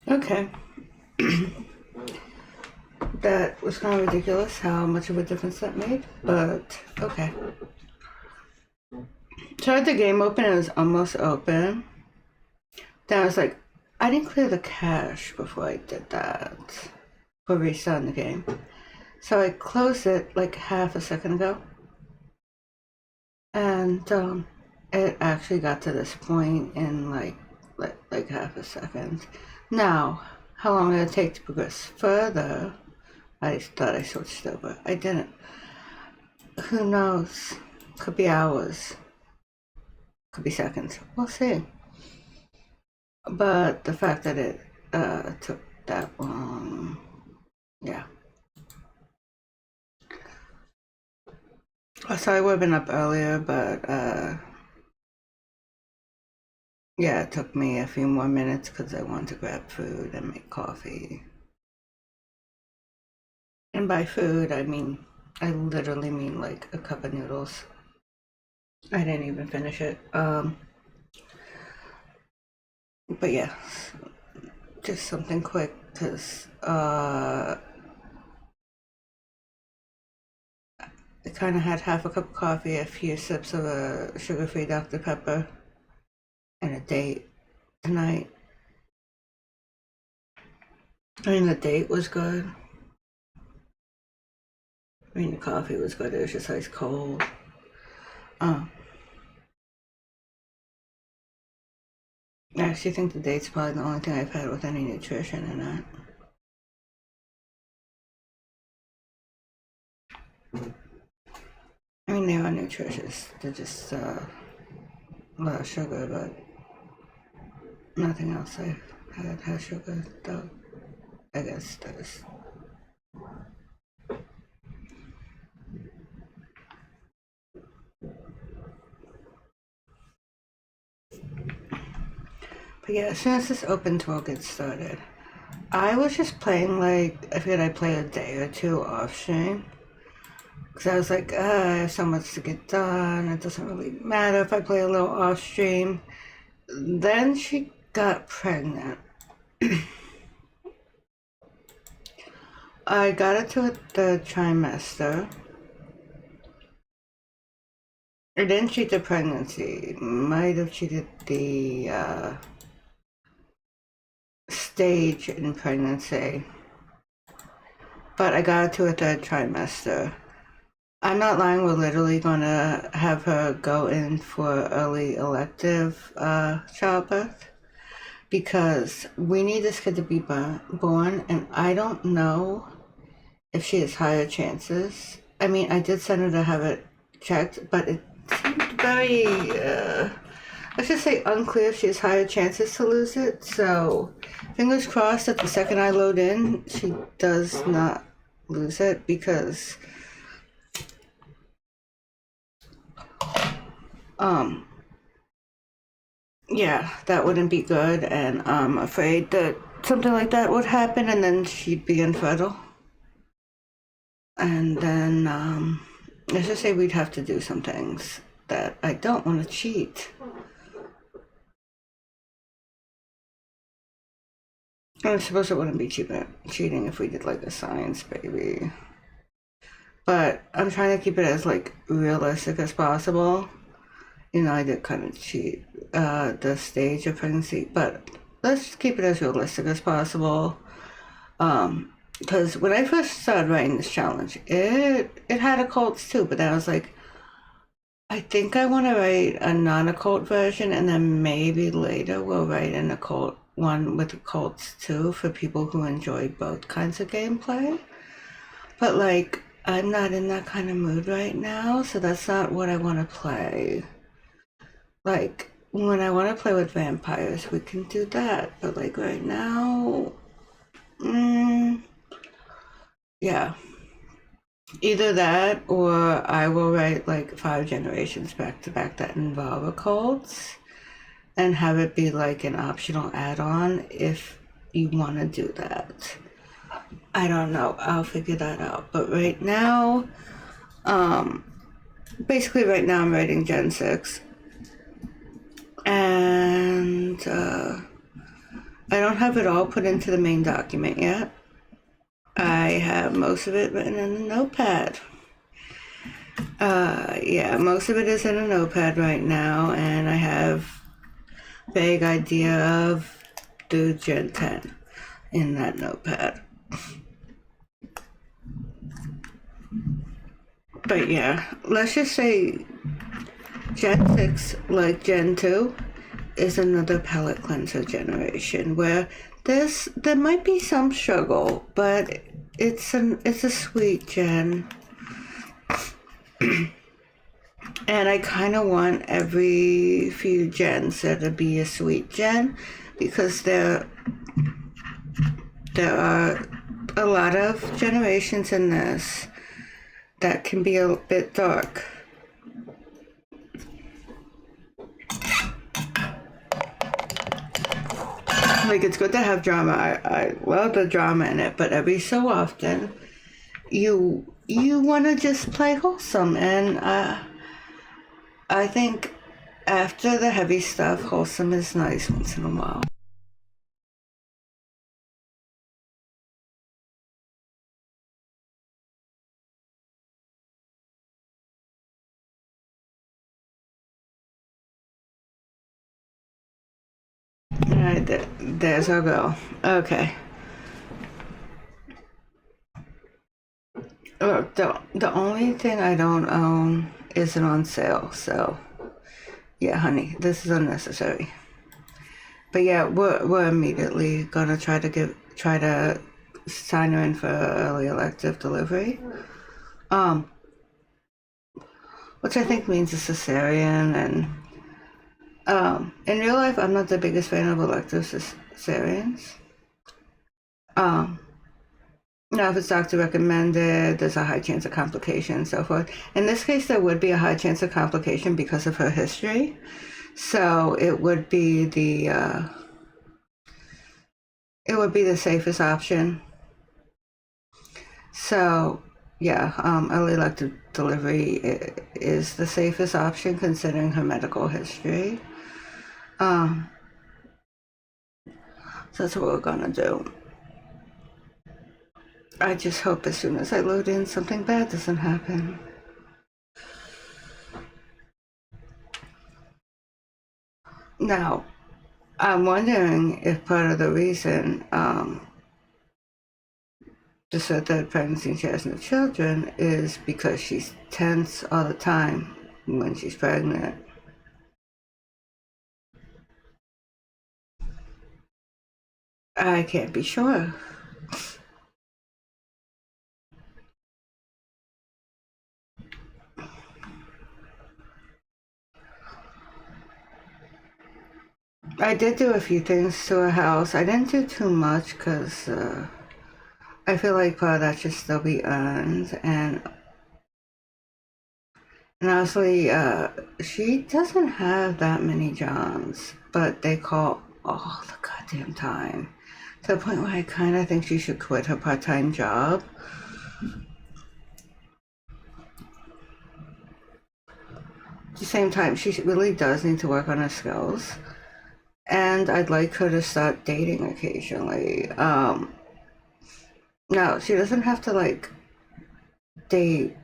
Okay. That was kind of ridiculous how much of a difference that made, but okay. So I had the game open and it was almost open. Then I was like, I didn't clear the cache before I did that. For restarting the game. So I closed it like half a second ago. And it actually got to this point in like half a second. Now, how long did it take to progress further? I thought I switched over. I didn't. Who knows? Could be hours. Could be seconds. We'll see. But the fact that it took that long, yeah. So I would have been up earlier, but yeah, it took me a few more minutes because I wanted to grab food and make coffee. And by food, I literally mean like a cup of noodles. I didn't even finish it. But yeah, just something quick because I kind of had half a cup of coffee, a few sips of a sugar-free Dr. Pepper, and a date tonight. The date was good. The coffee was good. It was just ice cold. Uh, I actually think the date's probably the only thing I've had with any nutrition in it. They are nutritious. They're just a lot of sugar, but nothing else I've had has sugar, though. I guess does. But yeah, as soon as this open tour gets started, I was just playing I figured I'd play a day or two off stream. Because I was like, I have so much to get done. It doesn't really matter if I play a little off stream. Then she got pregnant. I got into the trimester. I didn't cheat the pregnancy. Might have cheated the stage in pregnancy. But I got to a third trimester. I'm not lying, we're literally gonna have her go in for early elective childbirth because we need this kid to be born, and I don't know if she has higher chances. I did send her to have it checked, but it seemed very, let's just say unclear if she has higher chances to lose it. So, fingers crossed that the second I load in, she does not lose it because, yeah, that wouldn't be good, and I'm afraid that something like that would happen, and then she'd be infertile. And then, let's just say we'd have to do some things that I don't want to cheat. I suppose it wouldn't be cheating if we did like a science baby. But I'm trying to keep it as realistic as possible. I did kind of cheat the stage of pregnancy, but let's just keep it as realistic as possible. Because when I first started writing this challenge, it had occults too, but then I was like, I think I want to write a non-occult version, and then maybe later we'll write an occult one with occults too for people who enjoy both kinds of gameplay. But I'm not in that kind of mood right now, so that's not what I want to play. When I want to play with vampires, we can do that. But right now, yeah. Either that or I will write 5 generations back to back that involve occults and have it be an optional add-on if you want to do that. I don't know. I'll figure that out. But right now, basically right now I'm writing Gen 6. And I don't have it all put into the main document yet. I have most of it written in a notepad. Yeah, most of it is in a notepad right now, and I have vague idea of the Gen 10 in that notepad. But yeah, let's just say Gen 6, like Gen 2, is another palette cleanser generation where there might be some struggle, but it's a sweet gen. And I kind of want every few gens there to be a sweet gen, because there are a lot of generations in this that can be a bit dark. Like, it's good to have drama. I love the drama in it, but every so often you want to just play wholesome, and I think after the heavy stuff, wholesome is nice once in a while. Alright, there's our girl. Okay. Look, the only thing I don't own isn't on sale, so yeah, honey, this is unnecessary. But yeah, we're immediately gonna try to sign her in for early elective delivery. Um, which I think means a cesarean, and in real life I'm not the biggest fan of elective cesareans. Um, Now, if it's doctor recommended, there's a high chance of complication and so forth. In this case, there would be a high chance of complication because of her history. So it would be the safest option. So yeah, early elective delivery is the safest option considering her medical history. Um, so that's what we're gonna do. I just hope as soon as I load in, something bad doesn't happen. Now, I'm wondering if part of the reason the third pregnancy and she has no children is because she's tense all the time when she's pregnant. I can't be sure. I did do a few things to her house. I didn't do too much because I feel like part of that should still be earned. And honestly, she doesn't have that many jobs, but they call all the goddamn time. To the point where I kind of think she should quit her part-time job. At the same time, she really does need to work on her skills. And I'd like her to start dating occasionally. No, she doesn't have to like date.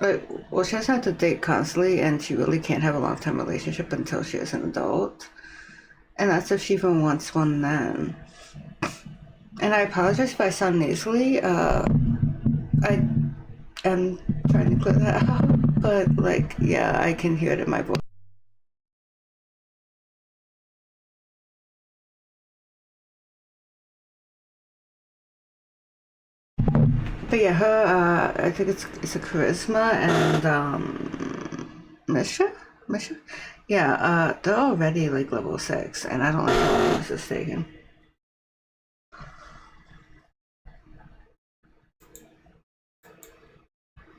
Like, well, she doesn't have to date constantly, and she really can't have a long-term relationship until she is an adult. And that's if she even wants one then. And I apologize if I sound nasally. I am trying to clear that out, but like, yeah, I can hear it in my voice. But yeah, her, I think it's a charisma and Misha, yeah, they're already like level 6, and I don't like how long this is taking.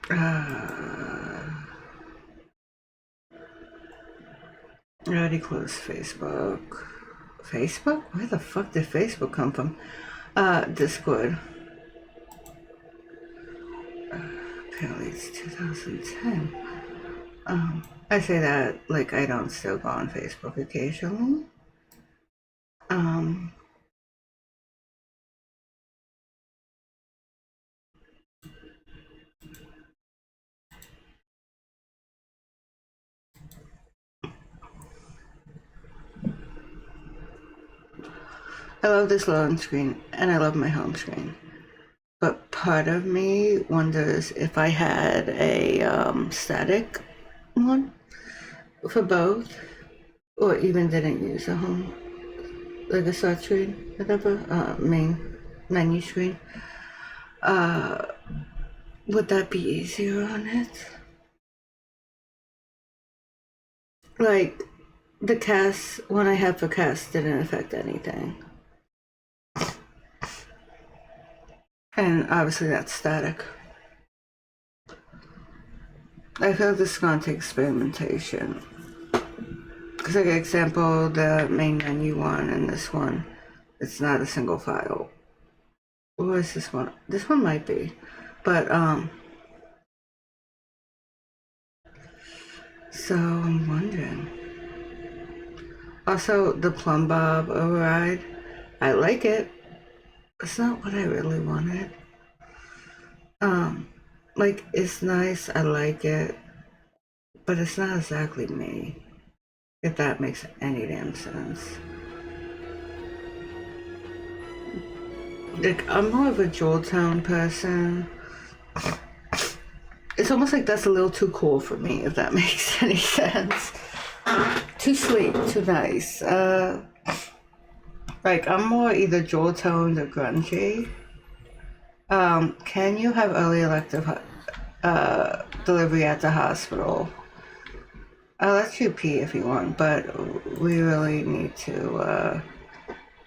I already closed Facebook. Facebook? Where the fuck did Facebook come from? Discord. Apparently it's 2010. I say that like I don't still go on Facebook occasionally. Um, I love this loading screen and I love my home screen. But part of me wonders if I had a static one for both, or even didn't use a home, like a start screen, whatever, main menu screen. Uh, would that be easier on it? Like, the cast, one I had for cast didn't affect anything. And obviously that's static. I feel like this is gonna take experimentation. Because, like, example, the main menu one and this one, it's not a single file. Or is this one? This one might be. But, so I'm wondering. Also, the Plumb Bob override, I like it. It's not what I really wanted. Like, it's nice, I like it, but it's not exactly me, if that makes any damn sense. Like, I'm more of a Jeweltown person. It's almost like that's a little too cool for me, if that makes any sense. Too sleek, too nice. Like, I'm more either Jeweltone or grungy. Can you have early elective delivery at the hospital? I'll let you pee if you want, but we really need to,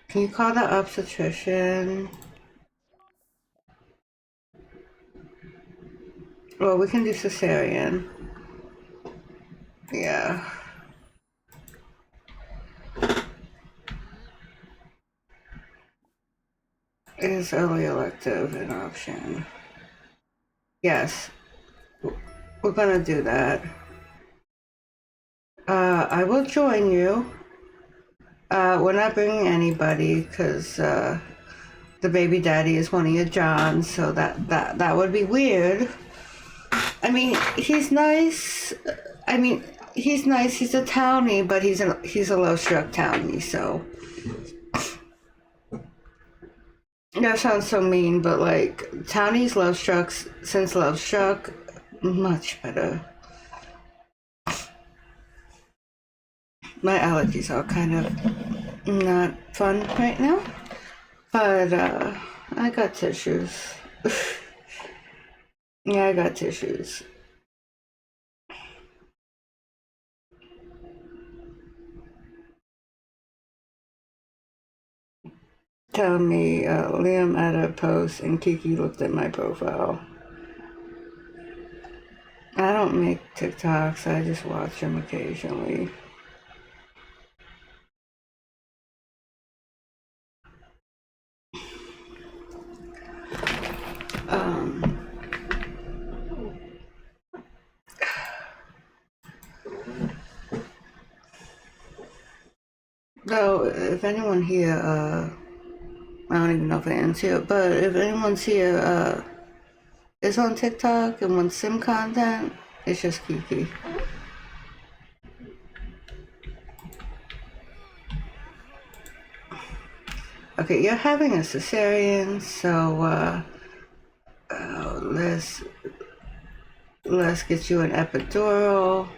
can you call the obstetrician? Well, we can do cesarean. Yeah. Is early elective an option? Yes. We're gonna do that. I will join you. We're not bringing anybody because the baby daddy is one of your Johns, so that would be weird. I mean, he's nice. I mean, he's nice. He's a townie, but he's a low struck townie. So that sounds so mean, but like townies love strucks since love struck, much better. My allergies are kind of not fun right now, but I got tissues. Yeah, I got tissues. Tell me, Liam added a post and Kiki looked at my profile. I don't make TikToks, I just watch them occasionally. Um, though, if anyone here, I don't even know if anyone's here, but if anyone's here, is on TikTok and wants sim content, it's just Kiki. Okay, you're having a cesarean, so let's get you an epidural.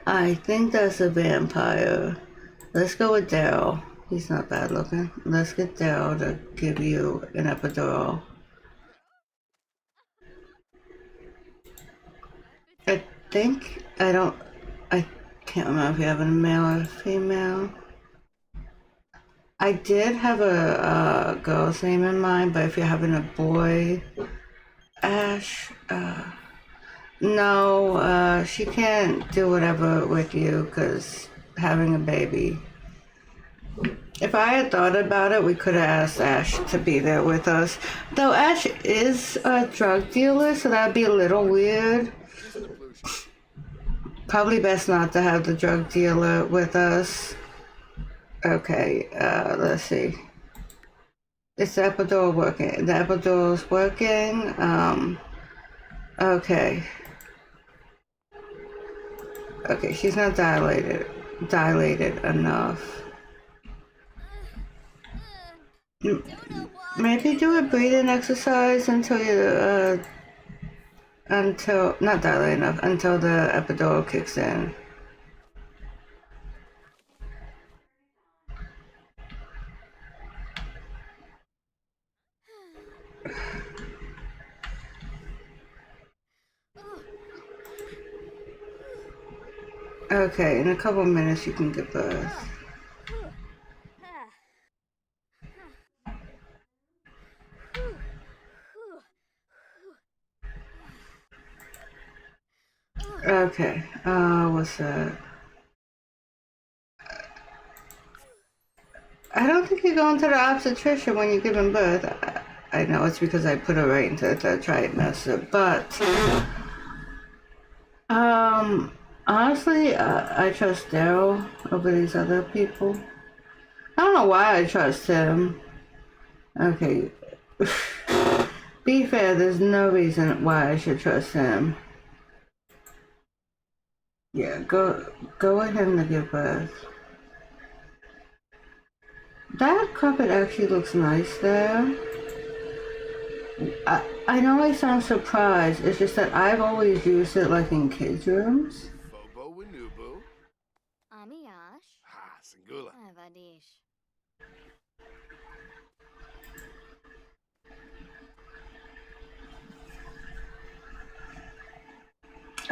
I think that's a vampire. Let's go with Daryl. He's not bad looking. Let's get Daryl to give you an epidural. I think I can't remember if you have a male or a female. I did have a girl's name in mind, but if you're having a boy, Ash, no, she can't do whatever with you because having a baby. If I had thought about it, we could have asked Ash to be there with us. Though Ash is a drug dealer, so that'd be a little weird. Probably best not to have the drug dealer with us. Okay, let's see. Is the epidural working? The epidural's working. Okay. Okay, she's not dilated enough. Maybe do a breathing exercise until you, until, not dilated enough, until the epidural kicks in. Okay, in a couple minutes you can give birth. Okay, what's that? I don't think you go into the obstetrician when you're giving birth. I know it's because I put her right into the third trimester, but honestly, I trust Daryl over these other people. I don't know why I trust him. Okay, be fair, there's no reason why I should trust him. Yeah, go with him to give birth. That carpet actually looks nice there. I know I sound surprised, it's just that I've always used it like in kids' rooms.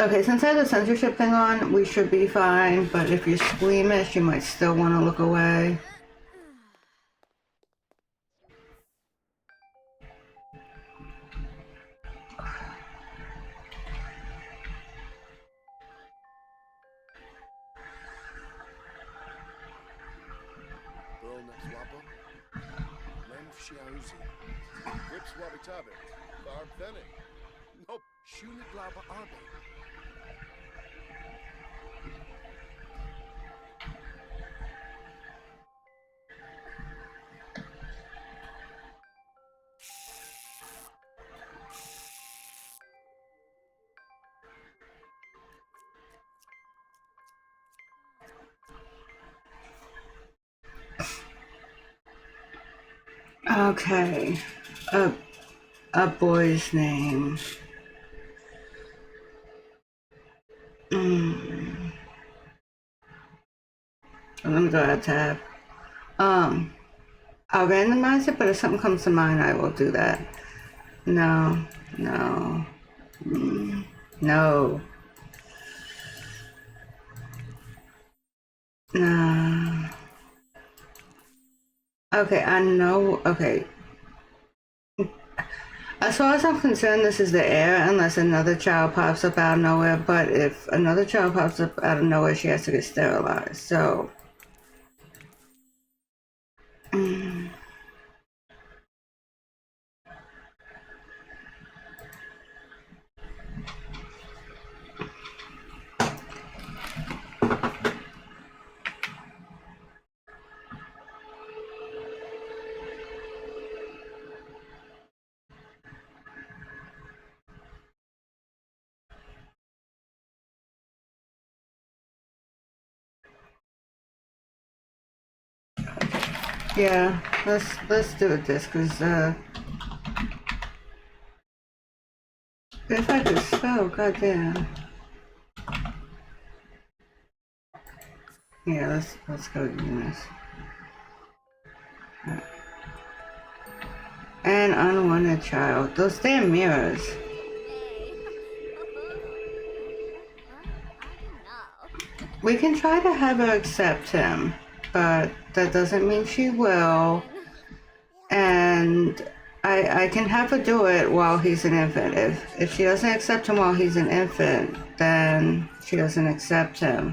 Okay, since I have the censorship thing on, we should be fine, but if you're squeamish, you might still want to look away. Okay, a boy's name. Let me go to tab. I'll randomize it, but if something comes to mind, I will do that. No. No. Okay, I know. Okay. As far as I'm concerned, this is the heir unless another child pops up out of nowhere. But if another child pops up out of nowhere, she has to get sterilized. So. Yeah, let's do it this, cause if I could spell, goddamn. Yeah, let's go do this. An unwanted child. Those damn mirrors. We can try to have her accept him, but that doesn't mean she will. And I can have her do it while he's an infant. If she doesn't accept him while he's an infant, then she doesn't accept him.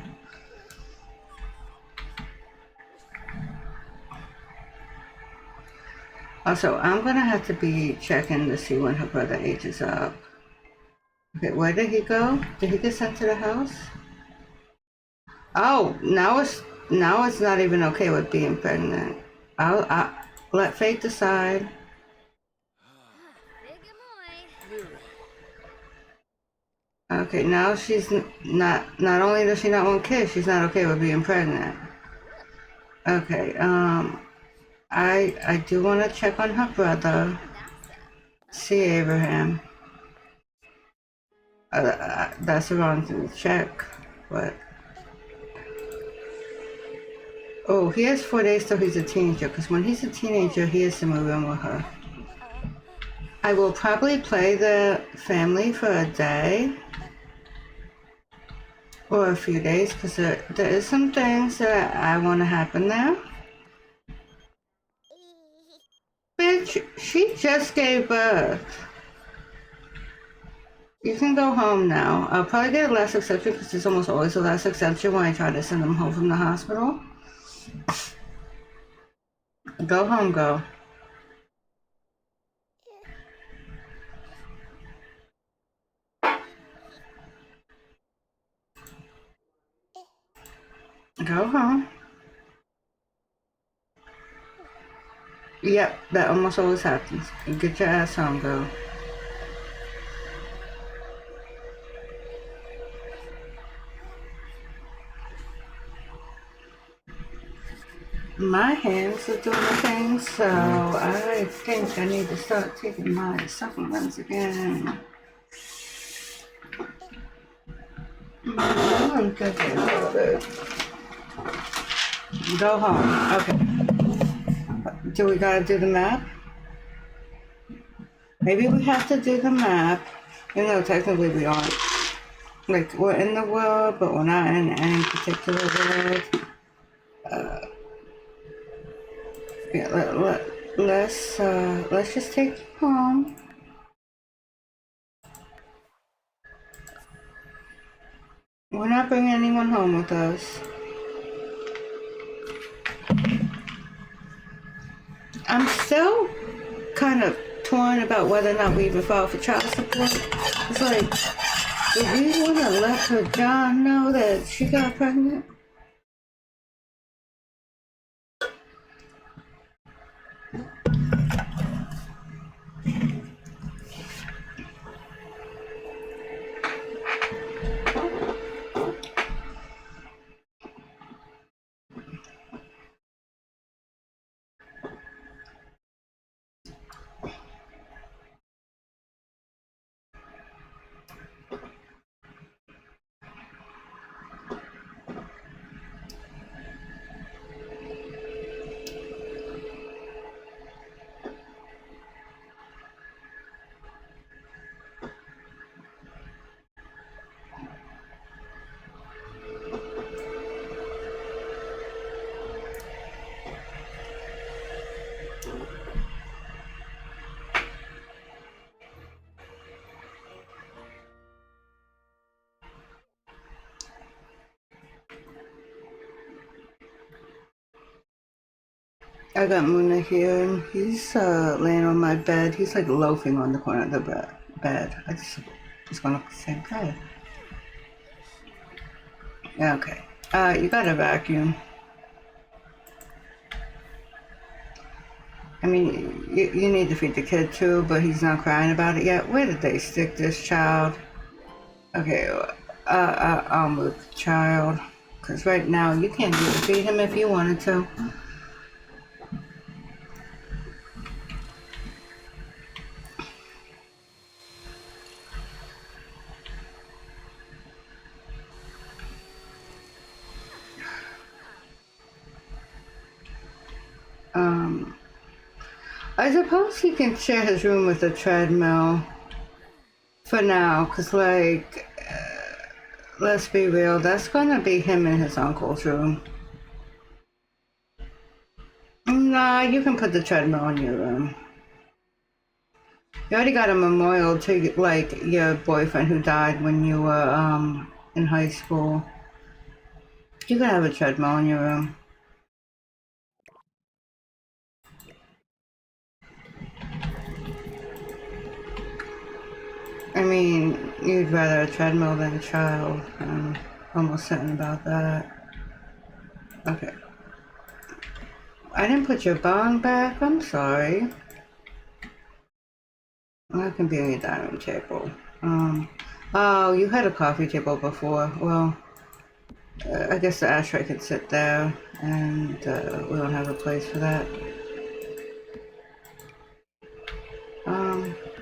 Also, I'm gonna have to be checking to see when her brother ages up. Okay, where did he go? Did he get sent to the house? Oh, now it's not even okay with being pregnant. I let fate decide. Okay, now she's not. Not only does she not want kids, she's not okay with being pregnant. Okay. I do want to check on her brother. See Abraham. That's the wrong thing to check, but oh, he has 4 days till he's a teenager. Because when he's a teenager, he has to move in with her. I will probably play the family for a day or a few days because there is some things that I want to happen there. Bitch, she just gave birth. You can go home now. I'll probably get a last exception because there's almost always a last exception when I try to send them home from the hospital. Go home, go. Go home. Yep, that almost always happens. Get your ass home, girl. My hands are doing the thing, so I think I need to start taking my supplements again. I'm thinking about it. Go home. Okay. Do we gotta do the map? Maybe we have to do the map. You know, technically we aren't. Like, we're in the world, but we're not in any particular world. Yeah, let's just take you home. We're not bringing anyone home with us. I'm still kind of torn about whether or not we even file for child support. It's like, do we want to let her John know that she got pregnant? I got Muna here, and he's laying on my bed. He's like loafing on the corner of the bed. I just was gonna say bed. Okay. You got a vacuum. I mean, you need to feed the kid too, but he's not crying about it yet. Where did they stick this child? Okay, I'll move the child. Because right now, you can't even feed him if you wanted to. I suppose he can share his room with a treadmill for now, because, like, let's be real, that's gonna be him in his uncle's room. Nah, you can put the treadmill in your room. You already got a memorial to, like, your boyfriend who died when you were, in high school. You can have a treadmill in your room. I mean, you'd rather a treadmill than a child. I'm almost certain about that. Okay. I didn't put your bong back. I'm sorry. That can be on your dining table. Oh, you had a coffee table before. Well, I guess the ashtray could sit there, and we don't have a place for that.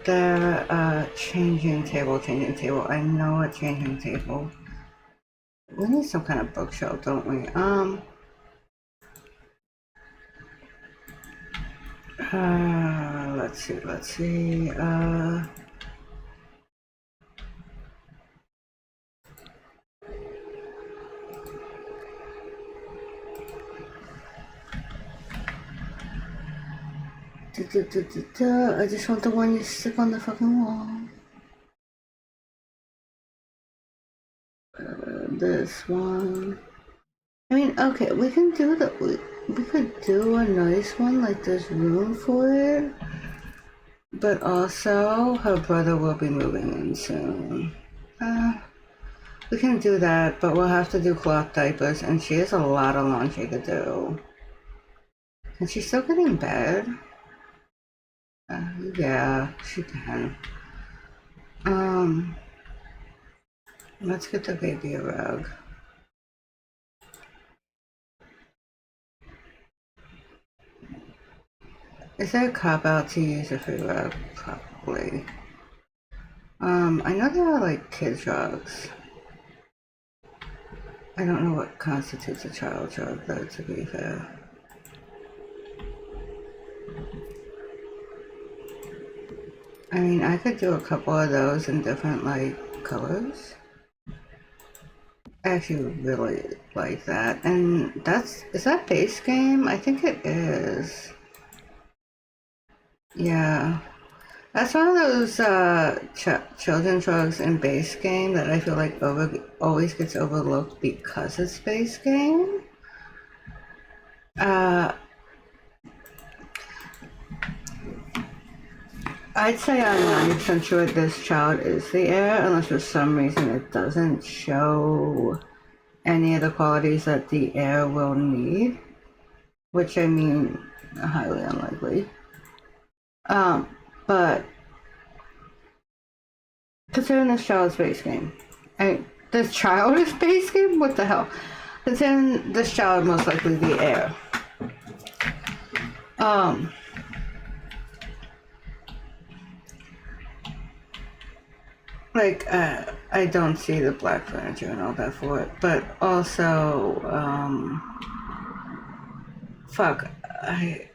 The changing table. I know a changing table. We need some kind of bookshelf, don't we? Let's see. I just want the one you stick on the fucking wall. This one. I mean, okay, we can do we could do a nice one, like there's room for it. But also, her brother will be moving in soon. We can do that, but we'll have to do cloth diapers, and she has a lot of laundry to do. Can she still get in bed? Yeah, she can. Let's get the baby a rug. Is there a cop-out to use a free rug? Probably. I know there are like kids rugs. I don't know what constitutes a child rug though, to be fair. I mean, I could do a couple of those in different like colors. I actually really like that. And is that base game? I think it is. Yeah. That's one of those children's rugs in base game that I feel like always gets overlooked because it's base game. I'd say I'm 90% sure this child is the heir, unless for some reason it doesn't show any of the qualities that the heir will need, which I mean, highly unlikely. But considering this child's base game, this child is base game? What the hell? Considering this child most likely the heir. Like, I don't see the black furniture and all that for it, but also, fuck, I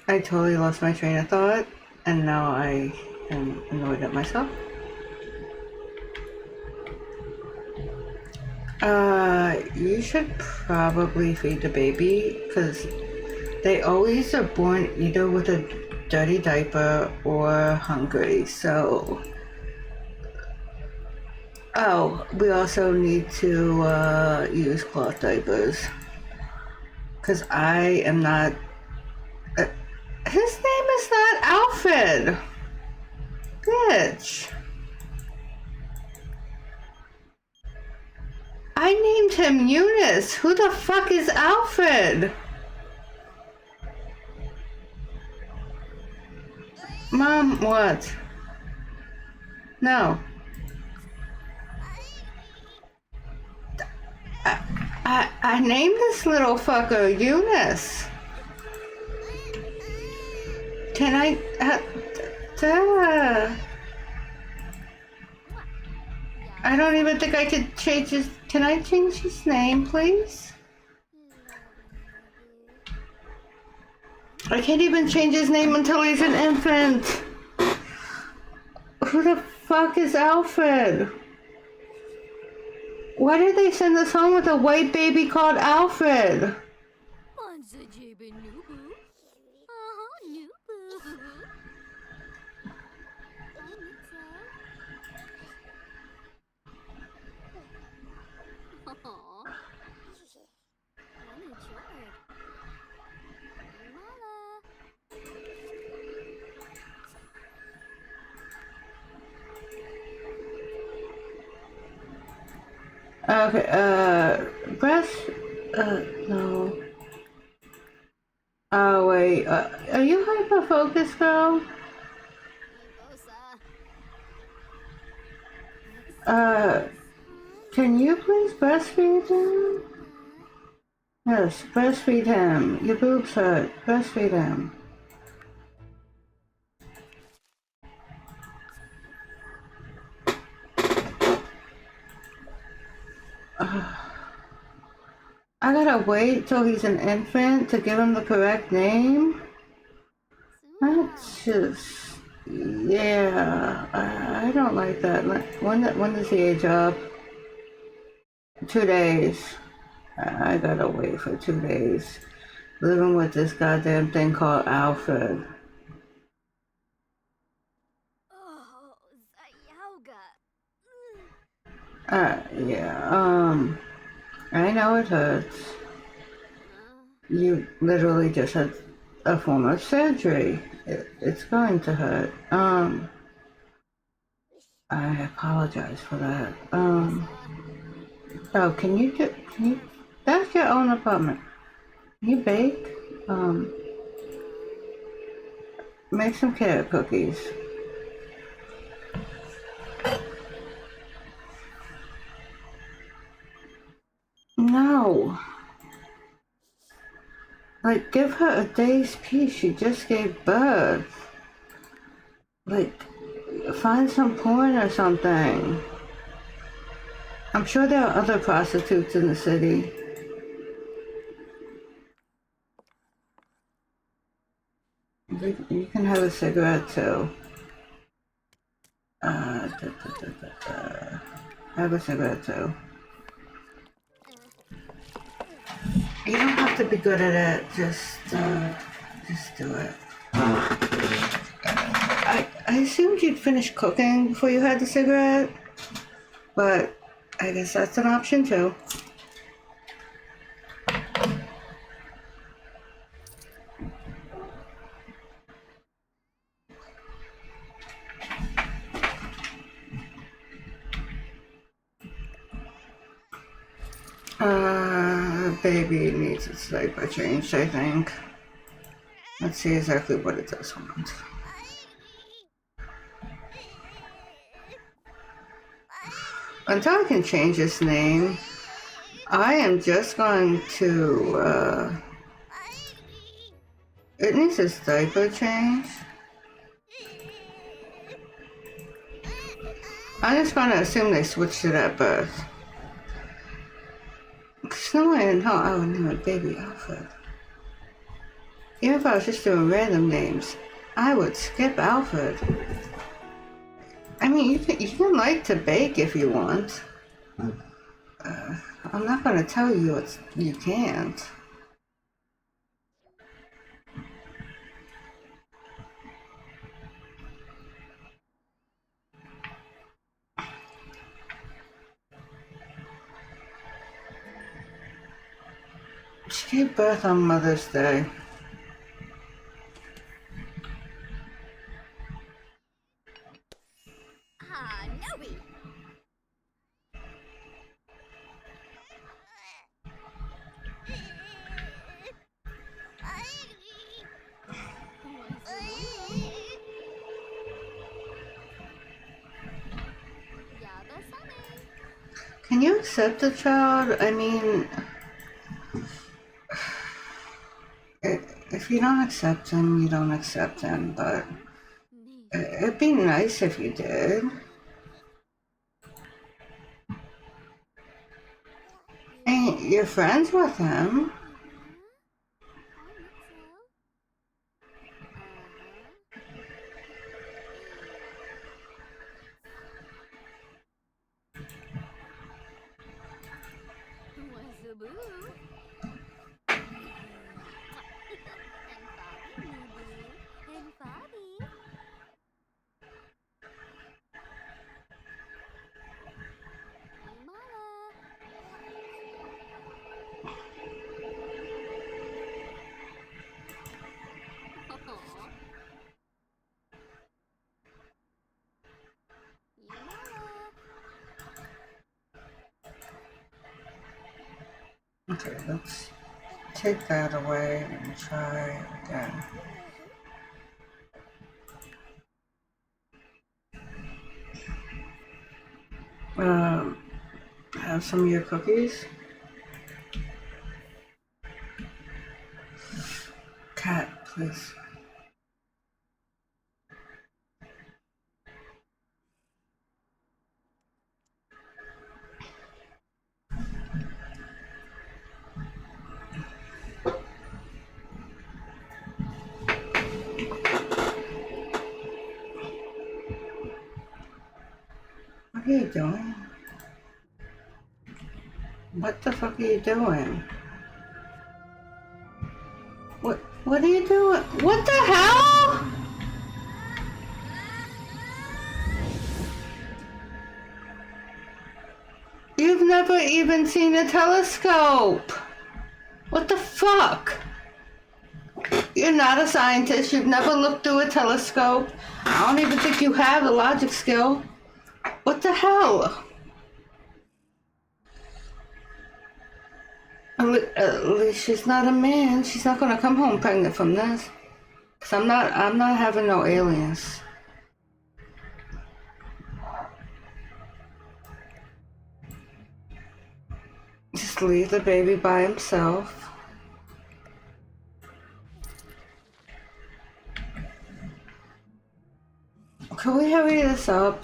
totally lost my train of thought, and now I am annoyed at myself. You should probably feed the baby, because they always are born either with a dirty diaper or hungry, so... Oh, we also need to use cloth diapers. Because I am not... his name is not Alfred! Bitch! I named him Eunice! Who the fuck is Alfred? Mom, what? No. I named this little fucker Eunice. Can I... I don't even think I could change his... Can I change his name, please? I can't even change his name until he's an infant. Who the fuck is Alfred? Why did they send us home with a white baby called Alfred? Okay, press. No. Oh, wait. Are you hyper focused, girl? Uh, can you please breastfeed him? Yes, breastfeed him. Your boobs hurt. Breastfeed him. I gotta wait till he's an infant to give him the correct name? That's just... Yeah, I don't like that. When does he age up? 2 days. I gotta wait for 2 days. Living with this goddamn thing called Alfred. Yeah, I know it hurts. You literally just had a form of surgery. It's going to hurt. I apologize for that. Oh, can you, that's your own apartment. Can you bake? Make some carrot cookies. No. Like, give her a day's peace. She just gave birth. Like, find some porn or something. I'm sure there are other prostitutes in the city. You can have a cigarette too. Have a cigarette too. You don't have to be good at it. Just do it. I assumed you'd finished cooking before you had the cigarette, but I guess that's an option too. Baby needs its diaper changed, I think. Let's see exactly what it does want. Until I can change its name, I am just going to, it needs its diaper changed. I'm just gonna assume they switched it at birth. Cause no way in hell I would name a baby Alfred. Even if I was just doing random names, I would skip Alfred. I mean, you can like to bake if you want. I'm not gonna tell you you can't. She gave birth on Mother's Day. Can you accept the child? I mean, if you don't accept him, you don't accept him, but it'd be nice if you did. And you're friends with him. Okay, let's take that away and try again. Um, have some of your cookies. Cat, please. What are you doing? What the fuck are you doing? What are you doing? What the hell? You've never even seen a telescope. What the fuck? You're not a scientist. You've never looked through a telescope. I don't even think you have a logic skill. What the hell? At least she's not a man. She's not gonna come home pregnant from this. Cause I'm not having no aliens. Just leave the baby by himself. Can we hurry this up?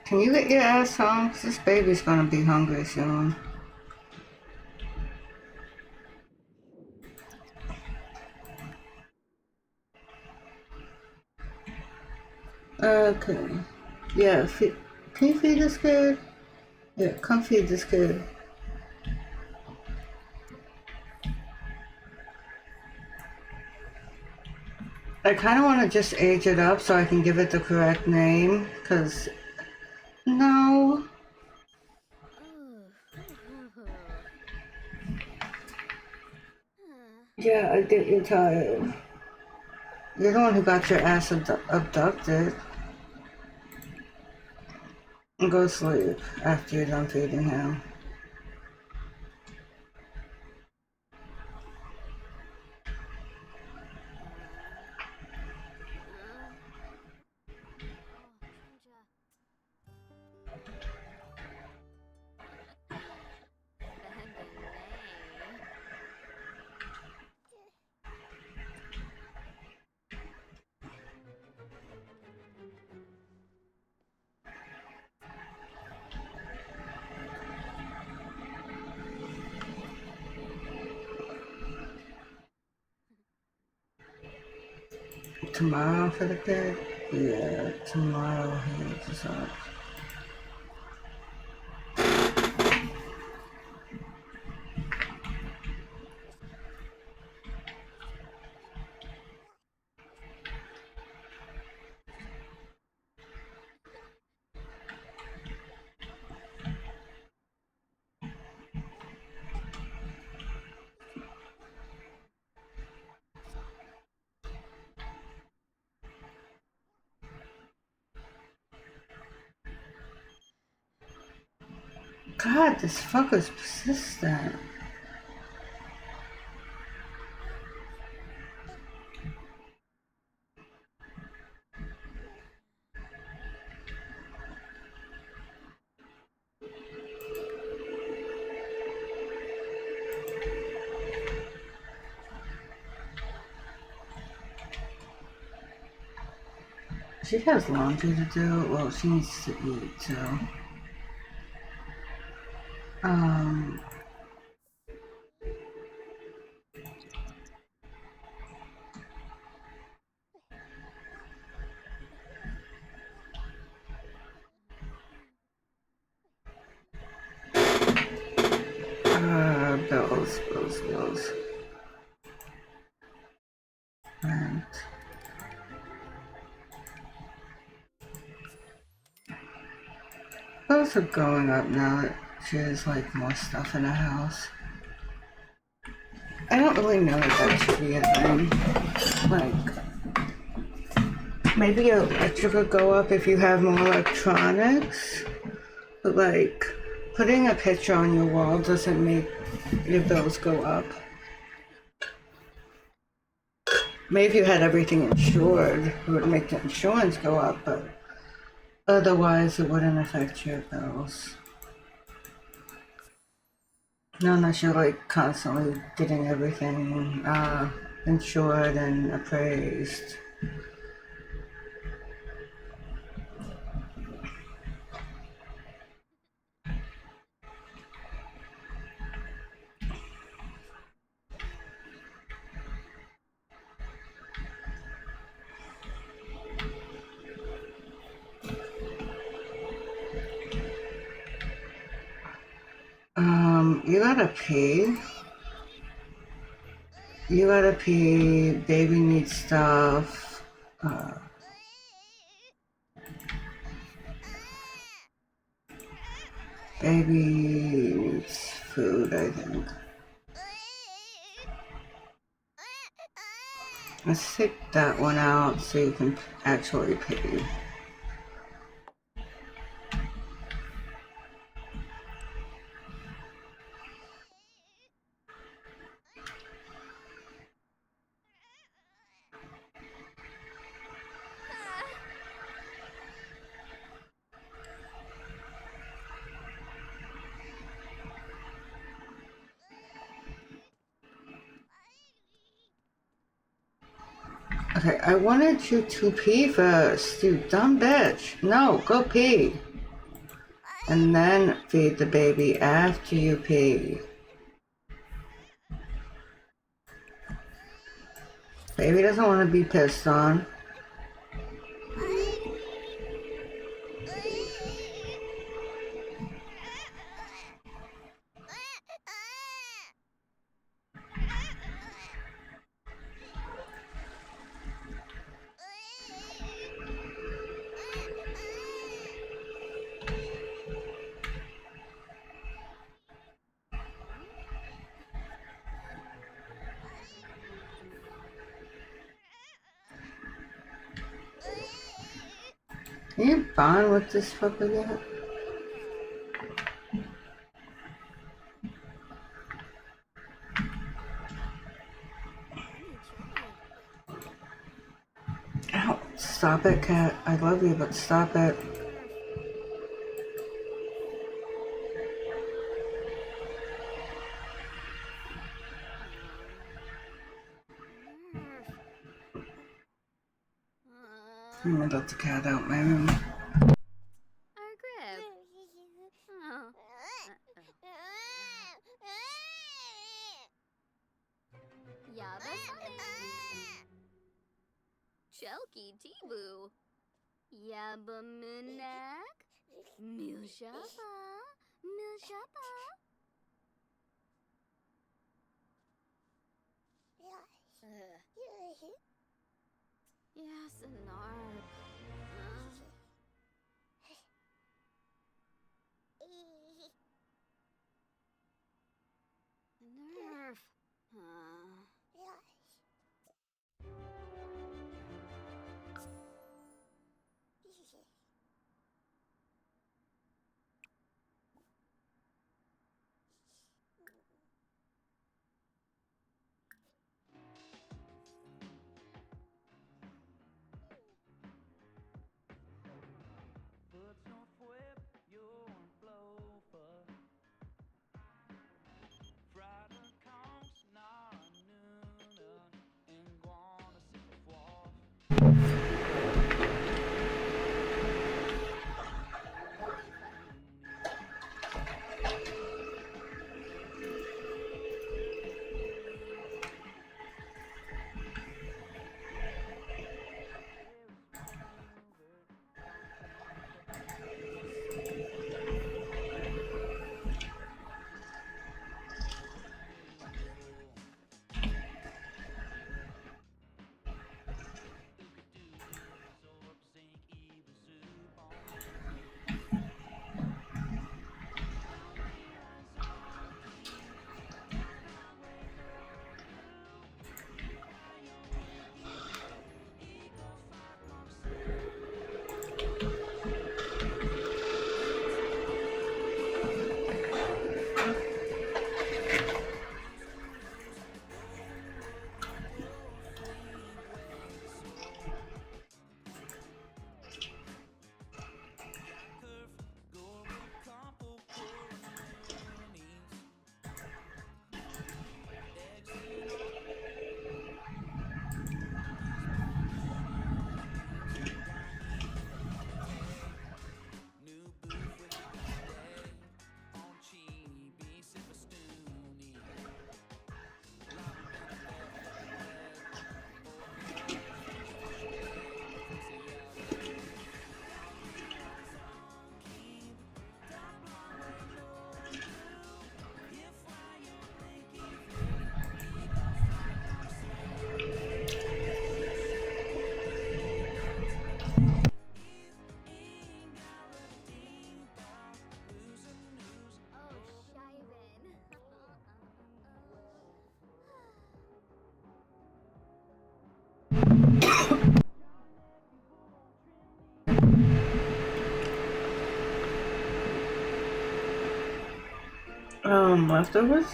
Can you get your ass home? This baby's gonna be hungry soon. Okay. Yeah, can you feed this kid? Yeah, come feed this kid. I kind of want to just age it up so I can give it the correct name, because... No. Yeah, I get you're tired. You're the one who got your ass abducted. Go sleep after you're done feeding him. Tomorrow for the kid? Yeah, tomorrow he wakes up. God, this fucker's persistent. She has laundry to do. Well, she needs to eat too. Um, bills. Rent. Bills are going up now that she has like more stuff in the house. I don't really know if that should be a thing. Like, maybe your electric could go up if you have more electronics, but like, putting a picture on your wall doesn't make your bills go up. Maybe if you had everything insured, it would make the insurance go up, but otherwise it wouldn't affect your bills. Not unless you're like constantly getting everything insured and appraised. You gotta pee. You gotta pee. Baby needs stuff. Baby needs food, I think. Let's take that one out so you can actually pee. Okay, I wanted you to pee first, you dumb bitch. No, go pee. And then feed the baby after you pee. Baby doesn't want to be pissed on. Can you bond with this puppy yet? Ow, stop it, cat. I love you, but stop it. I'm gonna let the cat out my room. Chelky Tibu. Yabaminak. Milshapa. Milshapa. Yes, Narp. Nerf. Leftovers?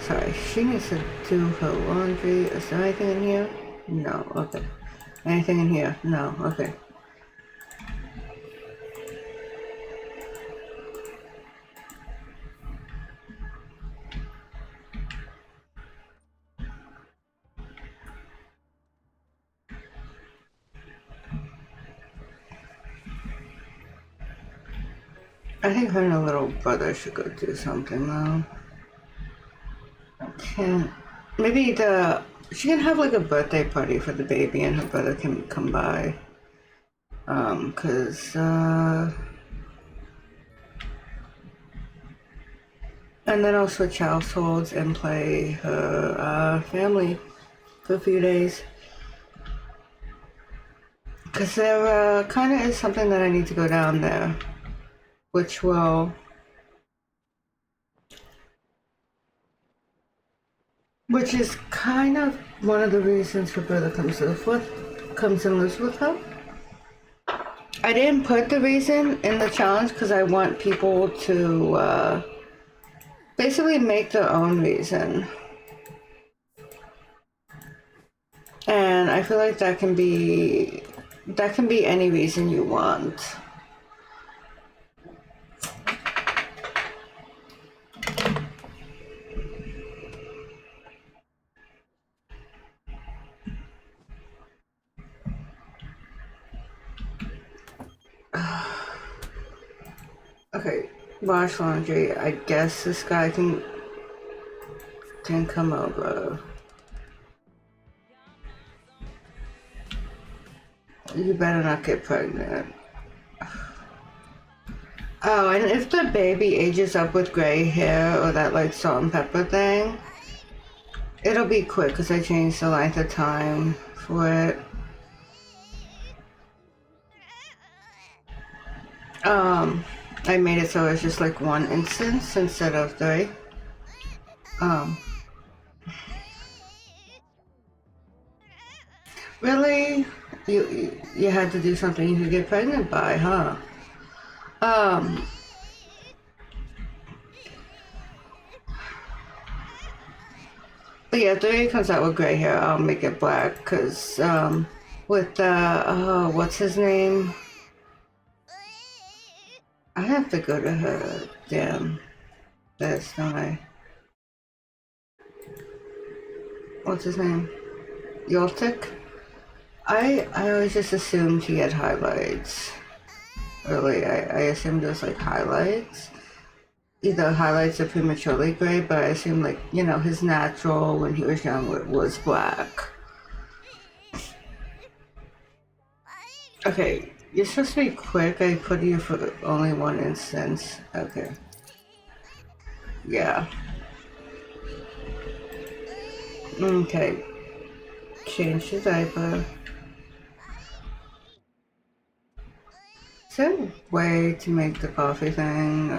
Sorry, she needs to do her laundry. Is there anything in here? No, okay. Anything in here? No, okay. I think her and her little brother should go do something though. Can't. Maybe she can have like a birthday party for the baby and her brother can come by. 'Cause and then I'll switch households and play her family for a few days. Because there kind of is something that I need to go down there, which is kind of one of the reasons her brother comes and lives with her. I didn't put the reason in the challenge because I want people to basically make their own reason. And I feel like that can be any reason you want. Okay, wash laundry. I guess this guy can come over. You better not get pregnant. Oh, and if the baby ages up with gray hair or that like salt and pepper thing, it'll be quick because I changed the length of time for it. I made it so it's just like one instance instead of 3. Really? You had to do something you could get pregnant by, huh? But yeah, if the baby comes out with gray hair, I'll make it black, because, with, what's his name? I have to go to her damn list, don't I? What's his name? Yoltik? I always just assumed he had highlights. Really, I assumed it was like highlights. Either highlights or prematurely gray, but I assumed like, you know, his natural when he was young was black. Okay, you're supposed to be quick. I put you for only one instance. Okay. Yeah. Okay. Change the diaper. Is there a way to make the coffee thing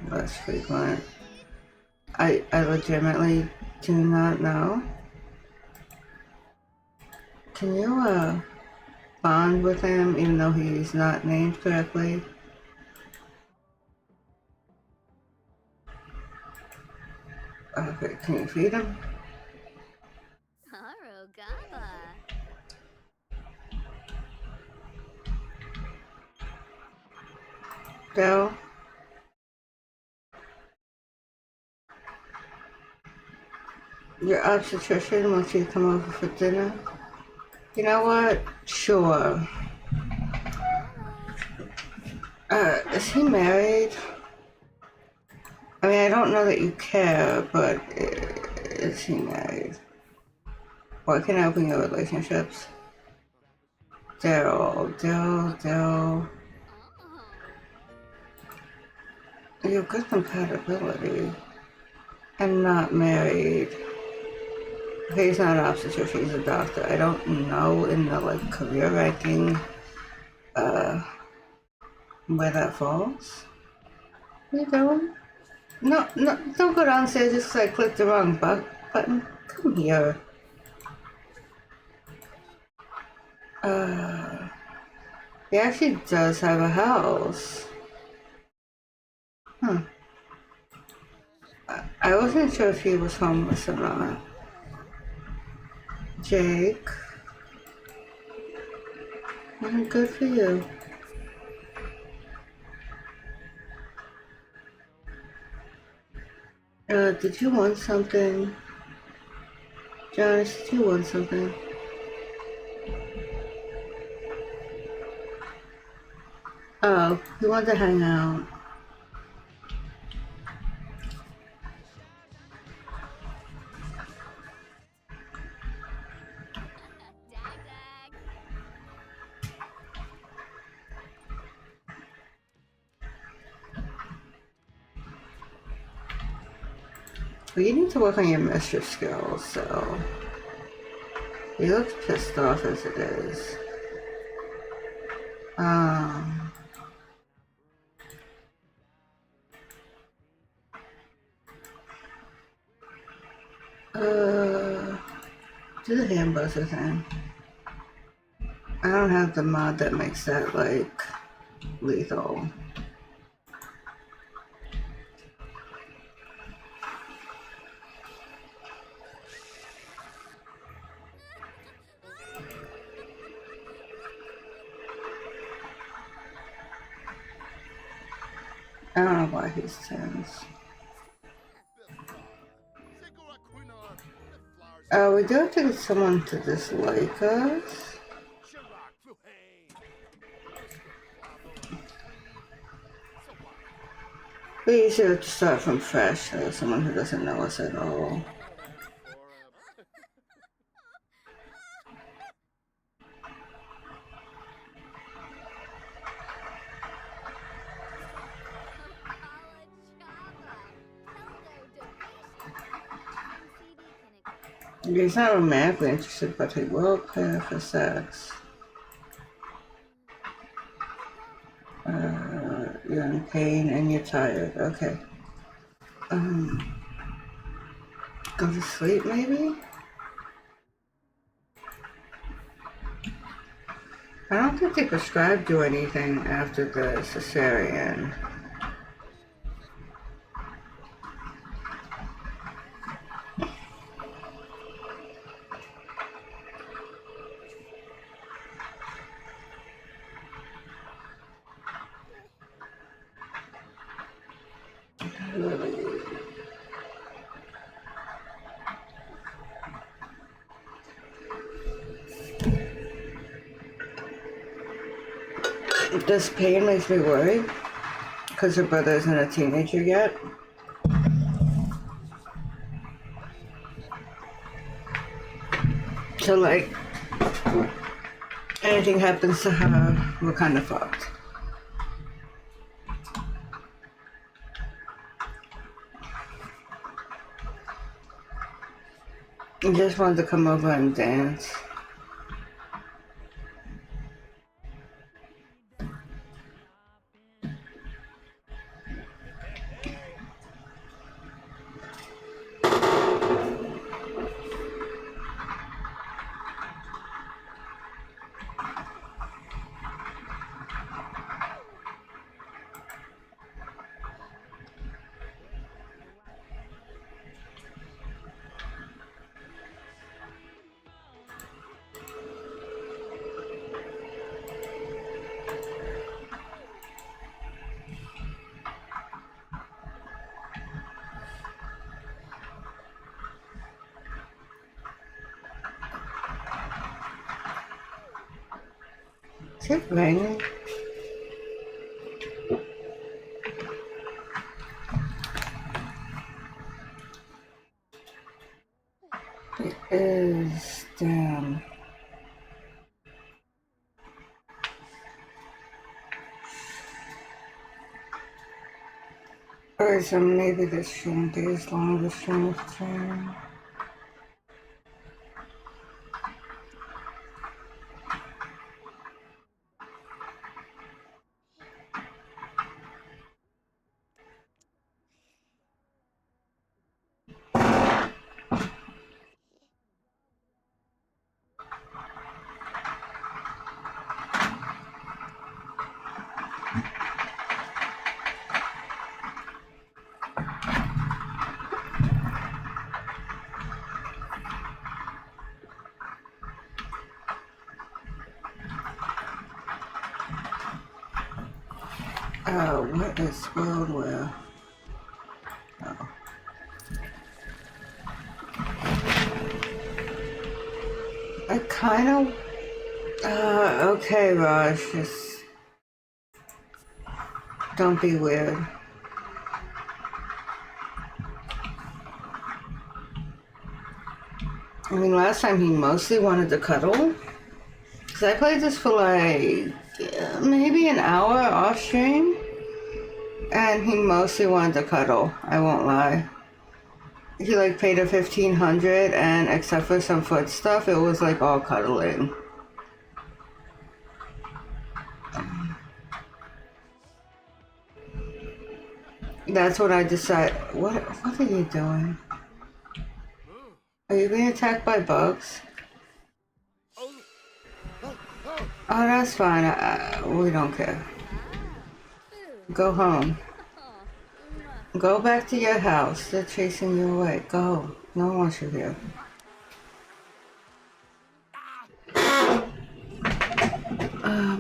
less frequent? I legitimately do not know. Can you bond with him even though he's not named correctly? Okay, can you feed him? Harogaba. Bill? Your obstetrician wants you to come over for dinner? You know what? Sure. Is he married? I mean, I don't know that you care, but is he married? What can I open your relationships? Daryl. You have good compatibility. And not married. Okay, he's not an obstetrician, he's a doctor. I don't know in the like career ranking where that falls. You don't? No, don't go downstairs just 'cause I clicked the wrong button. Come here. He actually does have a house. Huh. I wasn't sure if he was homeless or not. Jake. Good for you. Did you want something? Josh, did you want something? Oh, you want to hang out. Well, you need to work on your mischief skills, so... He looks pissed off as it is. Um... Do the hand buzzer thing. I don't have the mod that makes that, like, lethal. I don't know why he's tense. We do have to get someone to dislike us. We usually have to start from fresh, someone who doesn't know us at all. He's not romantically interested, but he will pay for sex. You're in pain and you're tired. Okay. Go to sleep, maybe? I don't think they prescribed you anything after the cesarean. This pain makes me worried because her brother isn't a teenager yet. So, like, anything happens to her, we're kind of fucked. I just wanted to come over and dance. Is it raining? It is. Damn. Alright, so maybe this shouldn't be as long as string of training. What is spelled where? Oh. I kind of. Okay, Raj, just don't be weird. I mean, last time he mostly wanted to cuddle. Because I played this for like maybe an hour off stream. And he mostly wanted to cuddle, I won't lie. He like paid a 1,500 and except for some foot stuff, it was like all cuddling. That's what I decided. What are you doing? Are you being attacked by bugs? Oh, that's fine. We don't care. Go home. Go back to your house. They're chasing you away. Go. No one wants you here.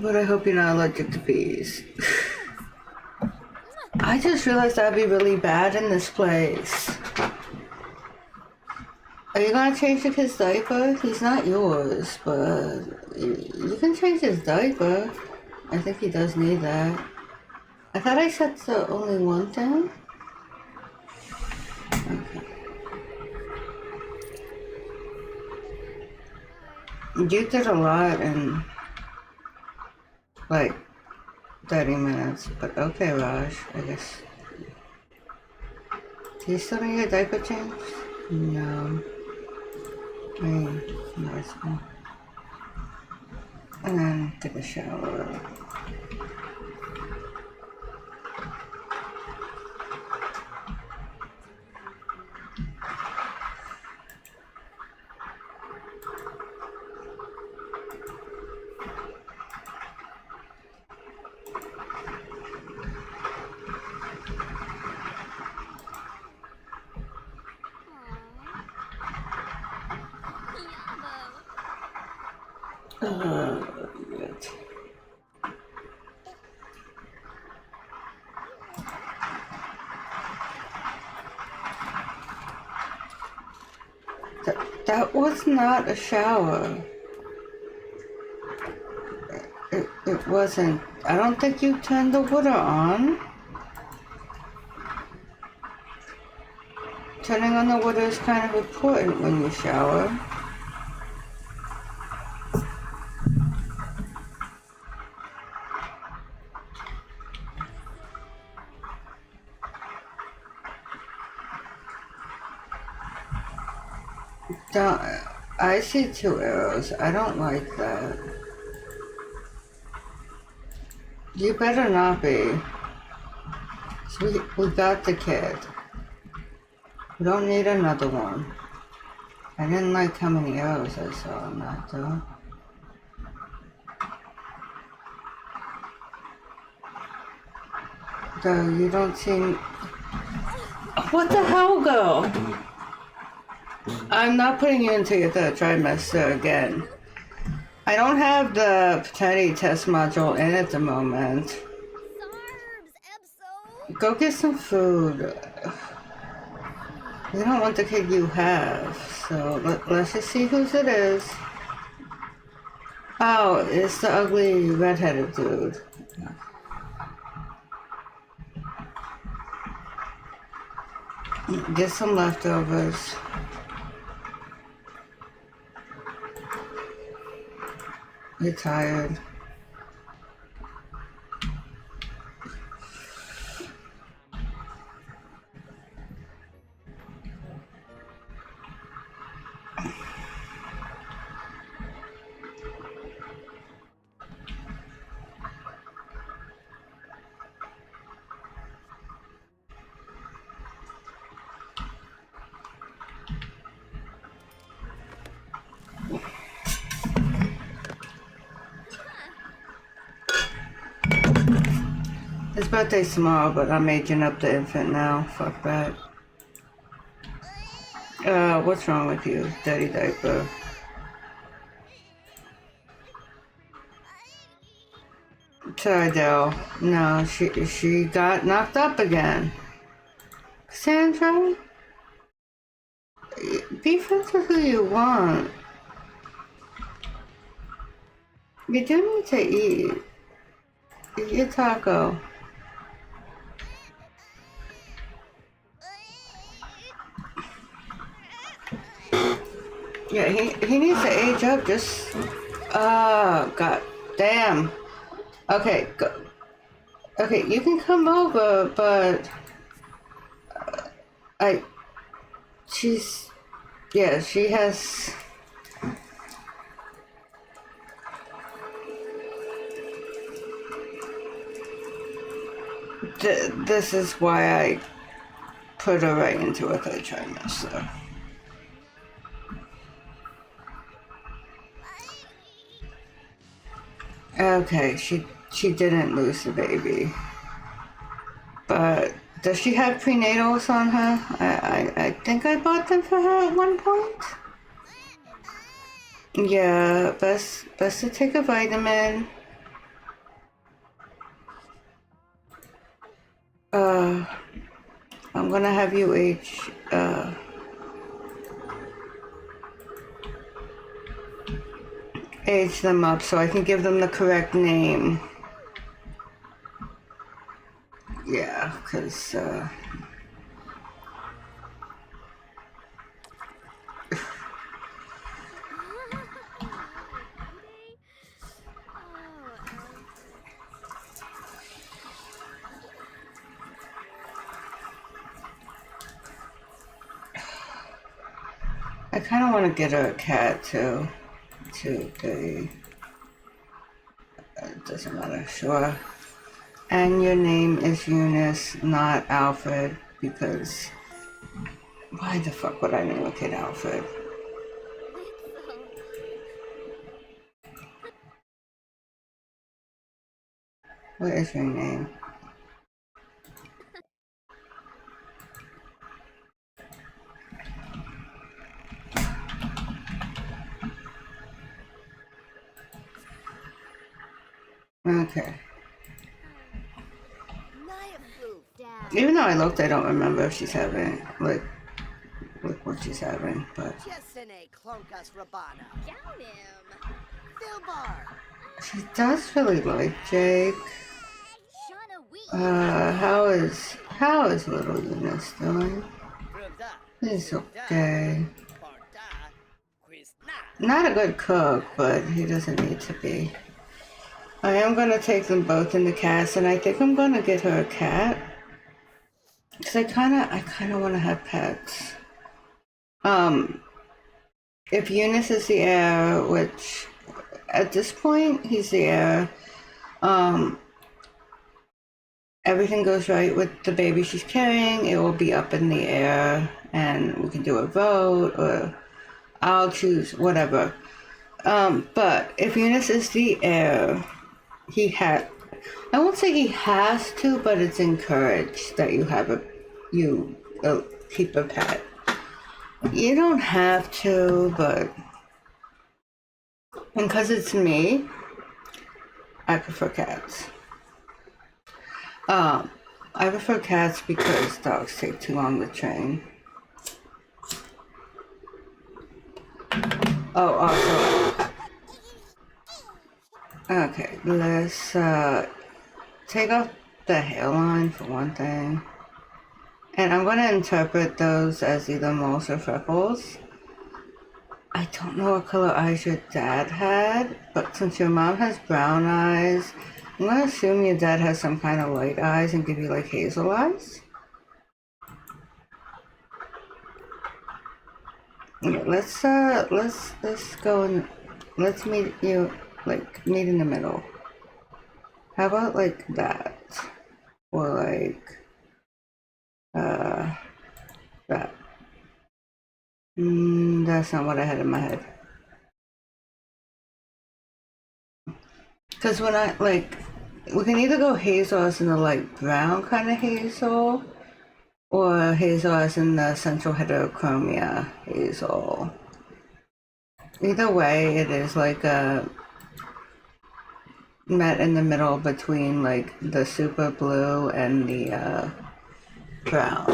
But I hope you're not allergic to bees. I just realized I'd be really bad in this place. Are you gonna change the kid's diaper? He's not yours, but you can change his diaper. I think he does need that. I thought I said the only one thing. Okay. You did a lot in like 30 minutes, but okay, Raj, I guess. Do you still need a diaper change? No. I mean, no, it's fine. And then take a shower. Good. That was not a shower. It wasn't. I don't think you turned the water on. Turning on the water is kind of important when you shower. Don't. I see 2 arrows. I don't like that. You better not be. So we got the kid. We don't need another one. I didn't like how many arrows I saw on that though. Though you don't seem... What the hell, girl? I'm not putting you into your 3rd trimester again. I don't have the paternity test module in at the moment. Go get some food. We don't want the kid you have, so let's just see whose it is. Oh, it's the ugly redheaded dude. Get some leftovers. You're tired. His birthday's tomorrow, but I'm aging up the infant now. Fuck that. What's wrong with you? Dirty diaper. Sorry, Dell. No, she got knocked up again. Sandra? Be friends with who you want. You do need to eat. Eat your taco. Yeah, he needs to age up. Just god damn. Okay, go. Okay, you can come over, but she has. This is why I put her right into a third trimester. Okay, she didn't lose the baby, but does she have prenatals on her? I think I bought them for her at one point. Yeah, best to take a vitamin. I'm gonna have you age them up so I can give them the correct name. Yeah, because I kind of want to get her a cat too. It doesn't matter, sure. And your name is Eunice, not Alfred, because why the fuck would I name a kid Alfred? What is your name? Okay. Even though I looked, I don't remember if she's having, like what she's having, but she does really like Jake. How is little Eunice doing? He's okay. Not a good cook, but he doesn't need to be. I am gonna take them both in the cast, and I think I'm gonna get her a cat. Cause I kinda wanna have pets. If Eunice is the heir, which at this point he's the heir, everything goes right with the baby she's carrying, it will be up in the air, and we can do a vote, or I'll choose whatever. But if Eunice is the heir, I won't say he has to, but it's encouraged that you keep a pet. You don't have to, but because it's me, I prefer cats. I prefer cats because dogs take too long to train. Oh, also, okay, let's take off the hairline for one thing. And I'm going to interpret those as either moles or freckles. I don't know what color eyes your dad had, but since your mom has brown eyes, I'm gonna assume your dad has some kind of light eyes and give you like hazel eyes. Yeah, let's go and let's meet you like meet in the middle. How about like that? Or like uh that. That's not what I had in my head. Because when I like, we can either go hazel as in the like brown kind of hazel, or hazel as in the central heterochromia hazel. Either way, it is like a met in the middle between like the super blue and the brown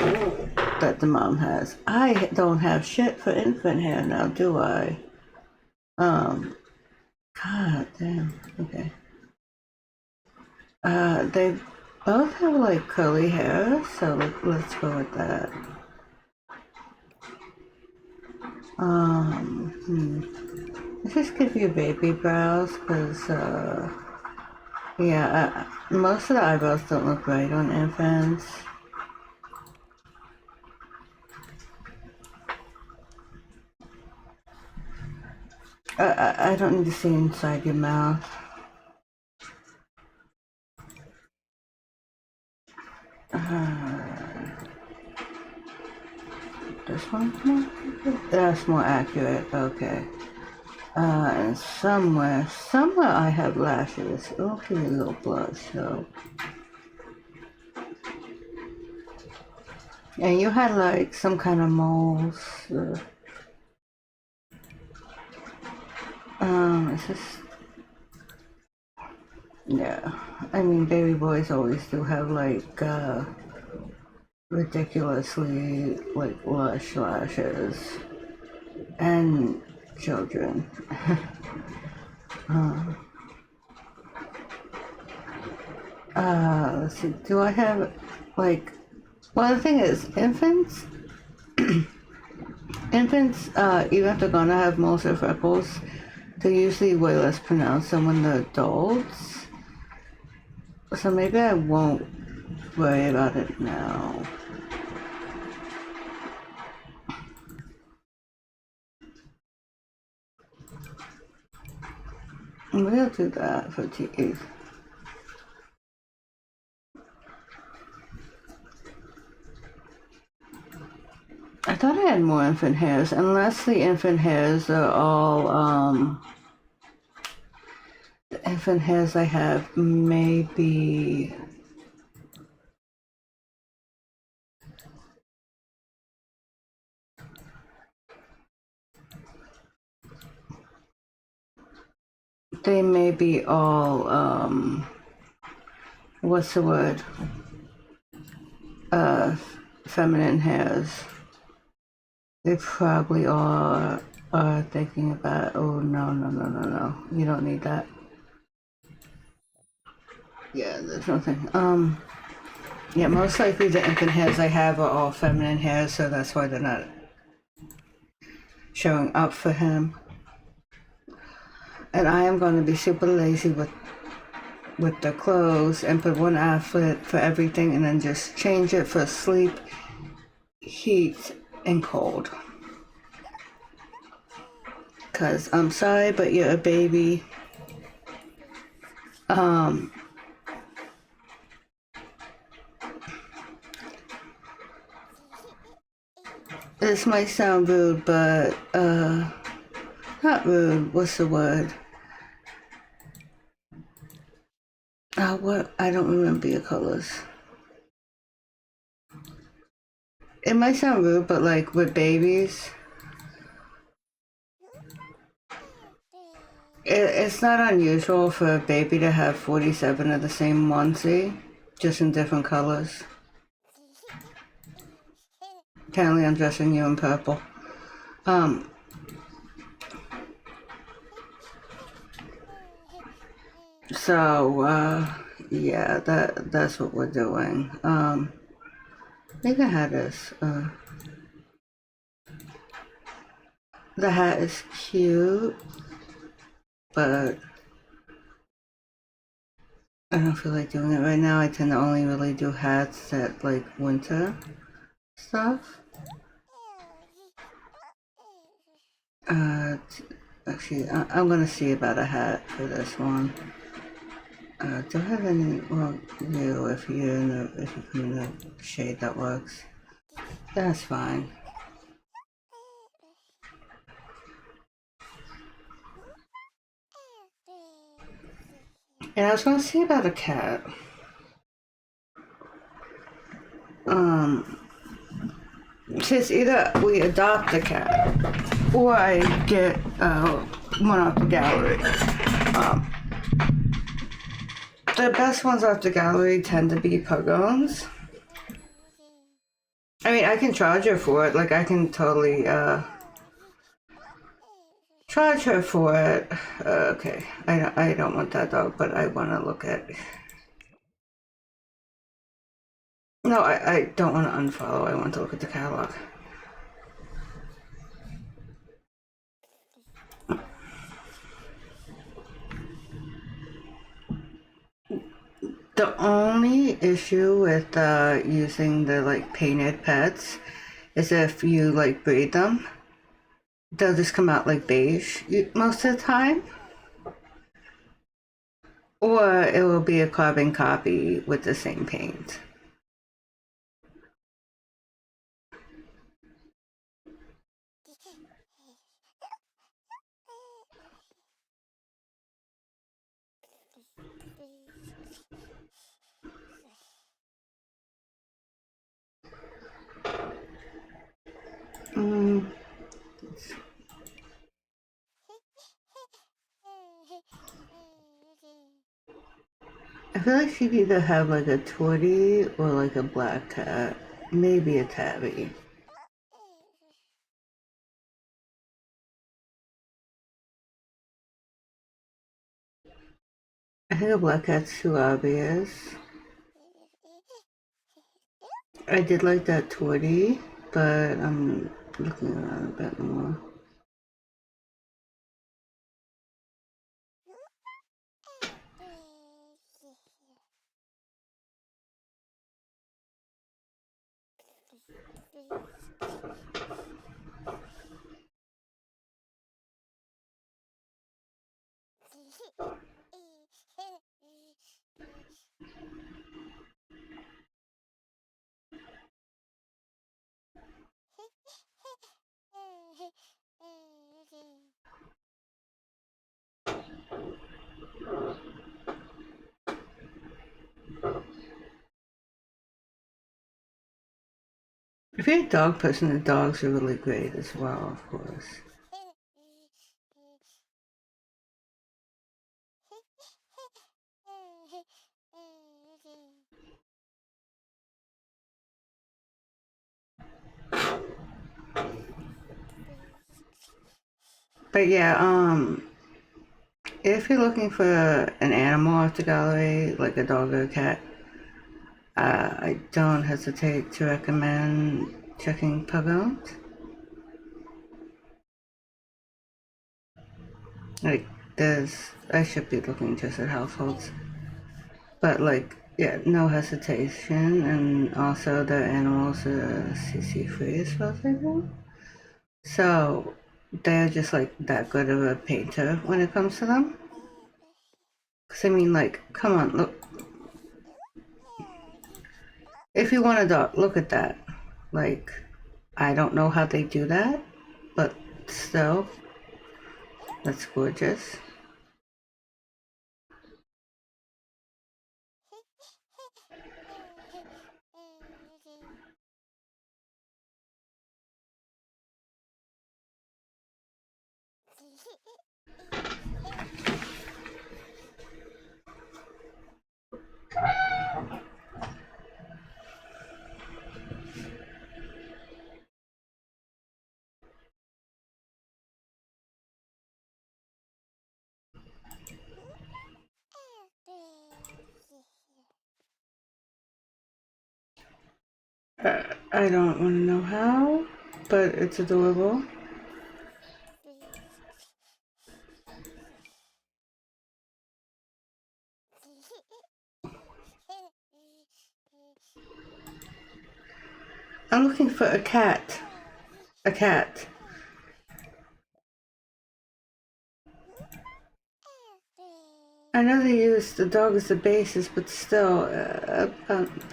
that the mom has. I don't have shit for infant hair now, do I? Um, God damn. Okay. They both have like curly hair, so let's go with that. Let's just give you baby brows, cause yeah, most of the eyebrows don't look right on infants. I don't need to see inside your mouth. This one's more accurate? That's more accurate, okay. And somewhere I have lashes. It'll give you a little blush, so. And you had like some kind of moles. It's just, yeah. I mean, baby boys always do have like, ridiculously like lush lashes. And children. Let's see, do I have like, well the thing is, infants, even if they're gonna have moles or freckles, they're usually way less pronounced than when they're adults. So maybe I won't worry about it now. Maybe I'll do that for teeth. I thought I had more infant hairs, unless the infant hairs are all, the infant hairs I have maybe. They may be all, what's the word? Feminine hairs. They probably are thinking about, oh no, you don't need that. Yeah, there's nothing. Yeah, most likely the infant hairs I have are all feminine hairs, so that's why they're not showing up for him. And I am going to be super lazy with the clothes and put one outfit for everything and then just change it for sleep, heat, and cold. Cause I'm sorry, but you're a baby. This might sound rude, but not rude. What's the word? What? I don't remember your colors. It might sound rude, but like with babies, it's not unusual for a baby to have 47 of the same onesie, just in different colors. Apparently, I'm dressing you in purple. So, yeah, that's what we're doing. I think I had this. The hat is cute, but I don't feel like doing it right now. I tend to only really do hats that like winter stuff. Uh, Actually, I'm gonna see about a hat for this one. Do I have any? Well, you if if you come in the shade that works, that's fine. And I was gonna see about a cat. Um, since either we adopt a cat or I get one off the gallery. Um, the best ones off the gallery tend to be puggons. I mean, I can charge her for it. Like, I can totally charge her for it. Okay, I don't want that dog, but I want to look at. No, I don't want to unfollow. I want to look at the catalog. The only issue with using the like painted pets is if you like breed them, they'll just come out like beige most of the time, or it will be a carbon copy with the same paint. Mm, I feel like she'd either have like a Twitty or like a black cat, maybe a tabby. I think a black cat's too obvious. I did like that Twitty, but I'm looking around a bit more. If you're a dog person, the dogs are really great as well, of course. But yeah, if you're looking for an animal off the gallery, like a dog or a cat, I don't hesitate to recommend checking Puggles. Like, I should be looking just at households. But, like, yeah, no hesitation. And also, the animals are CC free as far as I know. So, they're just, like, that good of a painter when it comes to them. Because, I mean, like, come on, look. If you want a dog, look at that. Like, I don't know how they do that, but still, that's gorgeous. I don't want to know how, but it's adorable. I'm looking for a cat. A cat. I know they use the dog as the basis, but still,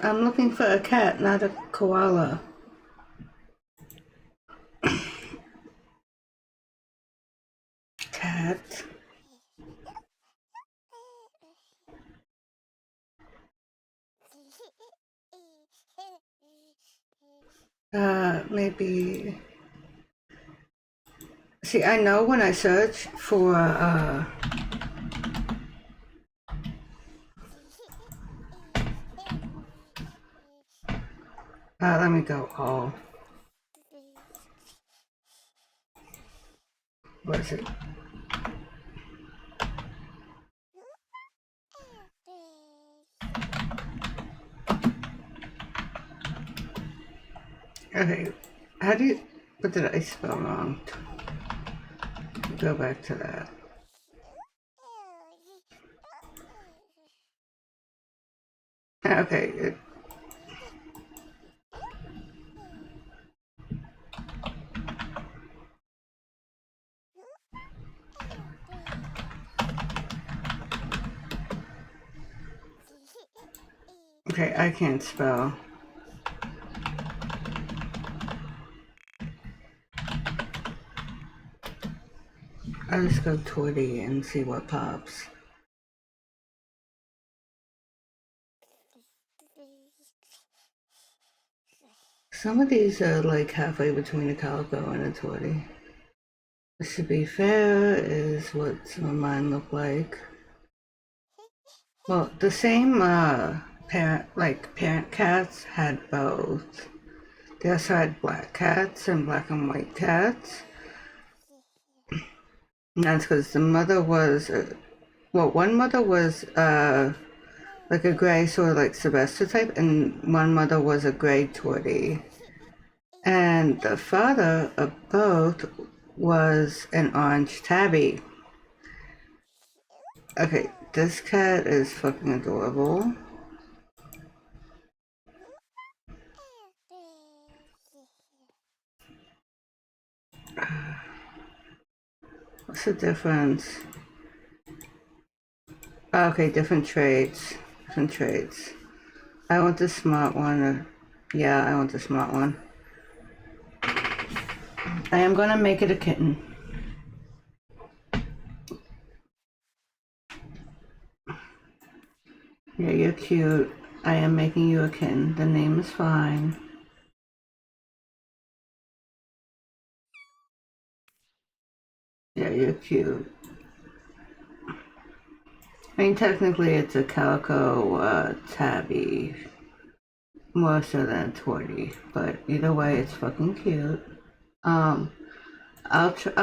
I'm looking for a cat, not a koala. Cat. Maybe. See, I know when I search for, let me go all. What is it? Okay, how do you, what did I spell wrong? Go back to that. Okay, okay, I can't spell. I'll just go Twitty and see what pops. Some of these are like halfway between a calico and a Twitty. To be fair is what some of mine look like. Well, the same parent cats had both. They also had black cats and black and white cats. And that's because the mother was, one mother was like a gray sort of like Sylvester type, and one mother was a gray Twitty. And the father of both was an orange tabby. Okay, this cat is fucking adorable. What's the difference? Okay, different traits. Different traits. I want the smart one. Yeah, I want the smart one. I am gonna make it a kitten. Yeah, you're cute. I am making you a kitten. The name is fine. Yeah, you're cute. I mean, technically it's a calico tabby. More so than a Twitty. But either way, it's fucking cute. I'll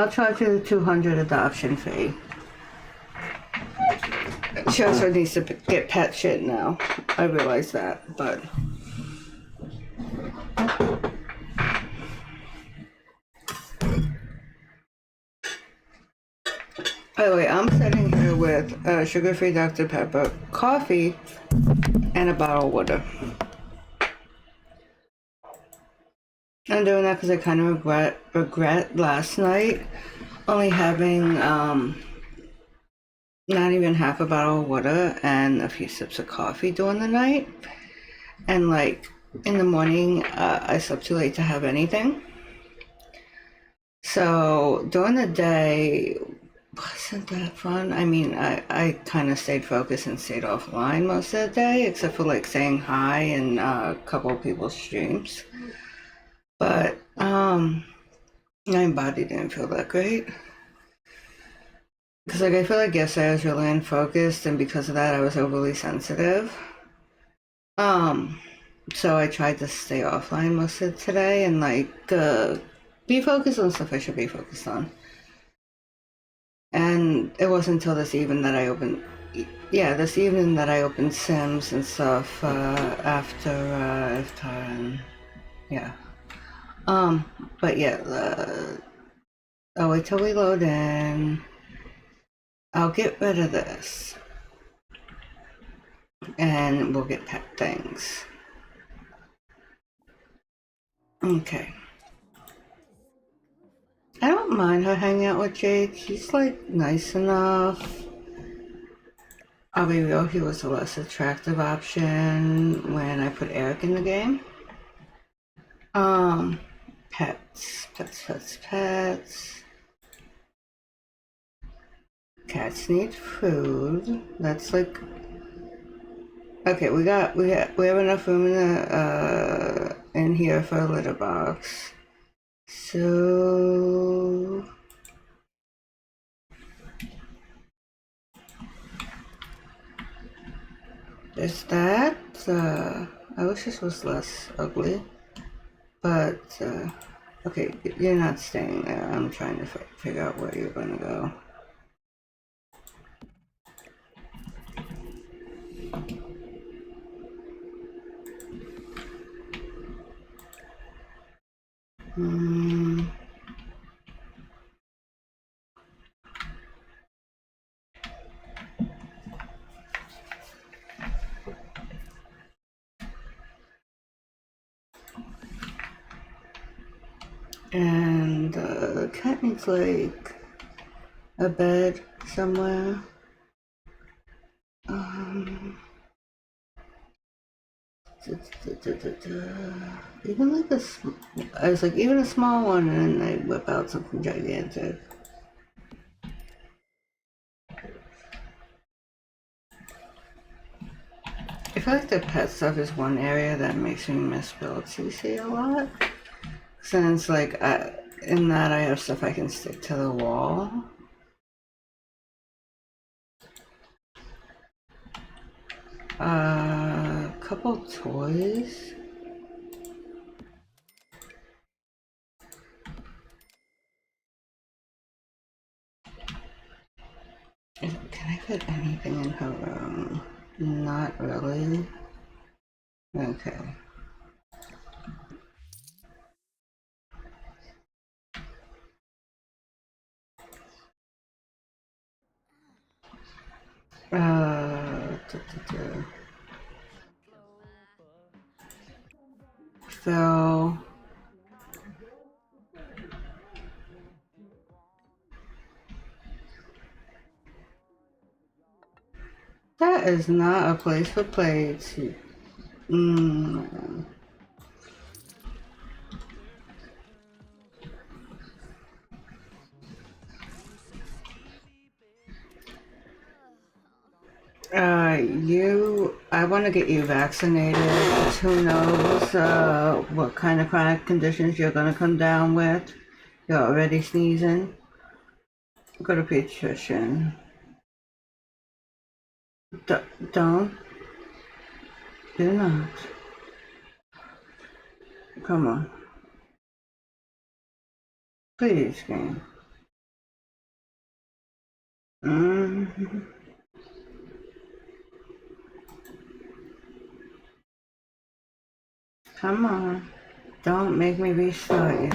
charge you the 200 adoption fee. She also needs to get pet shit now. I realize that, but by the way, I'm sitting here with sugar-free Dr. Pepper, coffee, and a bottle of water. I'm doing that because I kind of regret last night only having not even half a bottle of water and a few sips of coffee during the night. And like in the morning, I slept too late to have anything. So during the day, wasn't that fun? I mean, I kind of stayed focused and stayed offline most of the day, except for like saying hi and a couple of people's streams. But my body didn't feel that great. Because like I feel like yesterday I was really unfocused, and because of that I was overly sensitive. So I tried to stay offline most of today and like be focused on stuff I should be focused on. And it wasn't until this evening that I opened, this evening that I opened Sims and stuff after iftar and yeah. But yeah, I'll wait till we load in. I'll get rid of this, and we'll get pet things. Okay. I don't mind her hanging out with Jake. He's like nice enough. I'll be real, he was a less attractive option when I put Eric in the game. Um, pets. Cats need food. That's like okay. We have enough room in here for a litter box. So there's that. I wish this was less ugly, but okay, you're not staying there. I'm trying to figure out where you're gonna go. Hmm. And the cat needs like a bed somewhere. Um, even like I was like even a small one, and then I whip out something gigantic. I feel like the pet stuff is one area that makes me miss Build CC a lot. Since like in that I have stuff I can stick to the wall. Couple toys. Can I fit anything in her room? Not really. Okay. So that is not a place for plates. Mm. I want to get you vaccinated. Who knows what kind of chronic conditions you're going to come down with. You're already sneezing. Go to pediatrician. Don't. Do not. Come on. Please, game. Mm-hmm. Come on. Don't make me restart you.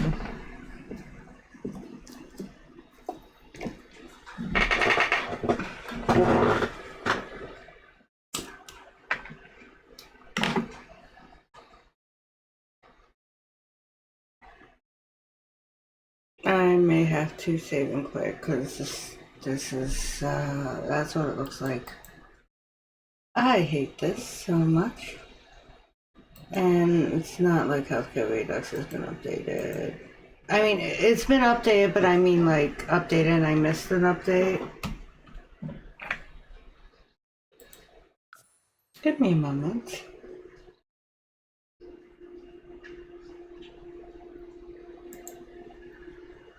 I may have to save and quit because this is that's what it looks like. I hate this so much. And it's not like Healthcare Redux has been updated. I mean, it's been updated, but I mean like updated and I missed an update. Give me a moment.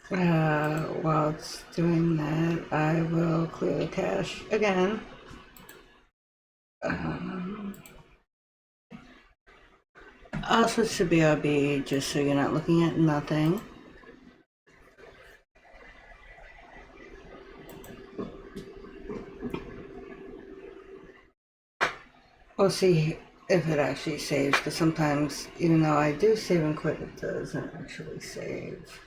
While it's doing that, I will clear the cache again. I'll switch to BRB just so you're not looking at nothing. We'll see if it actually saves, because sometimes, even though I do save and quit, it doesn't actually save.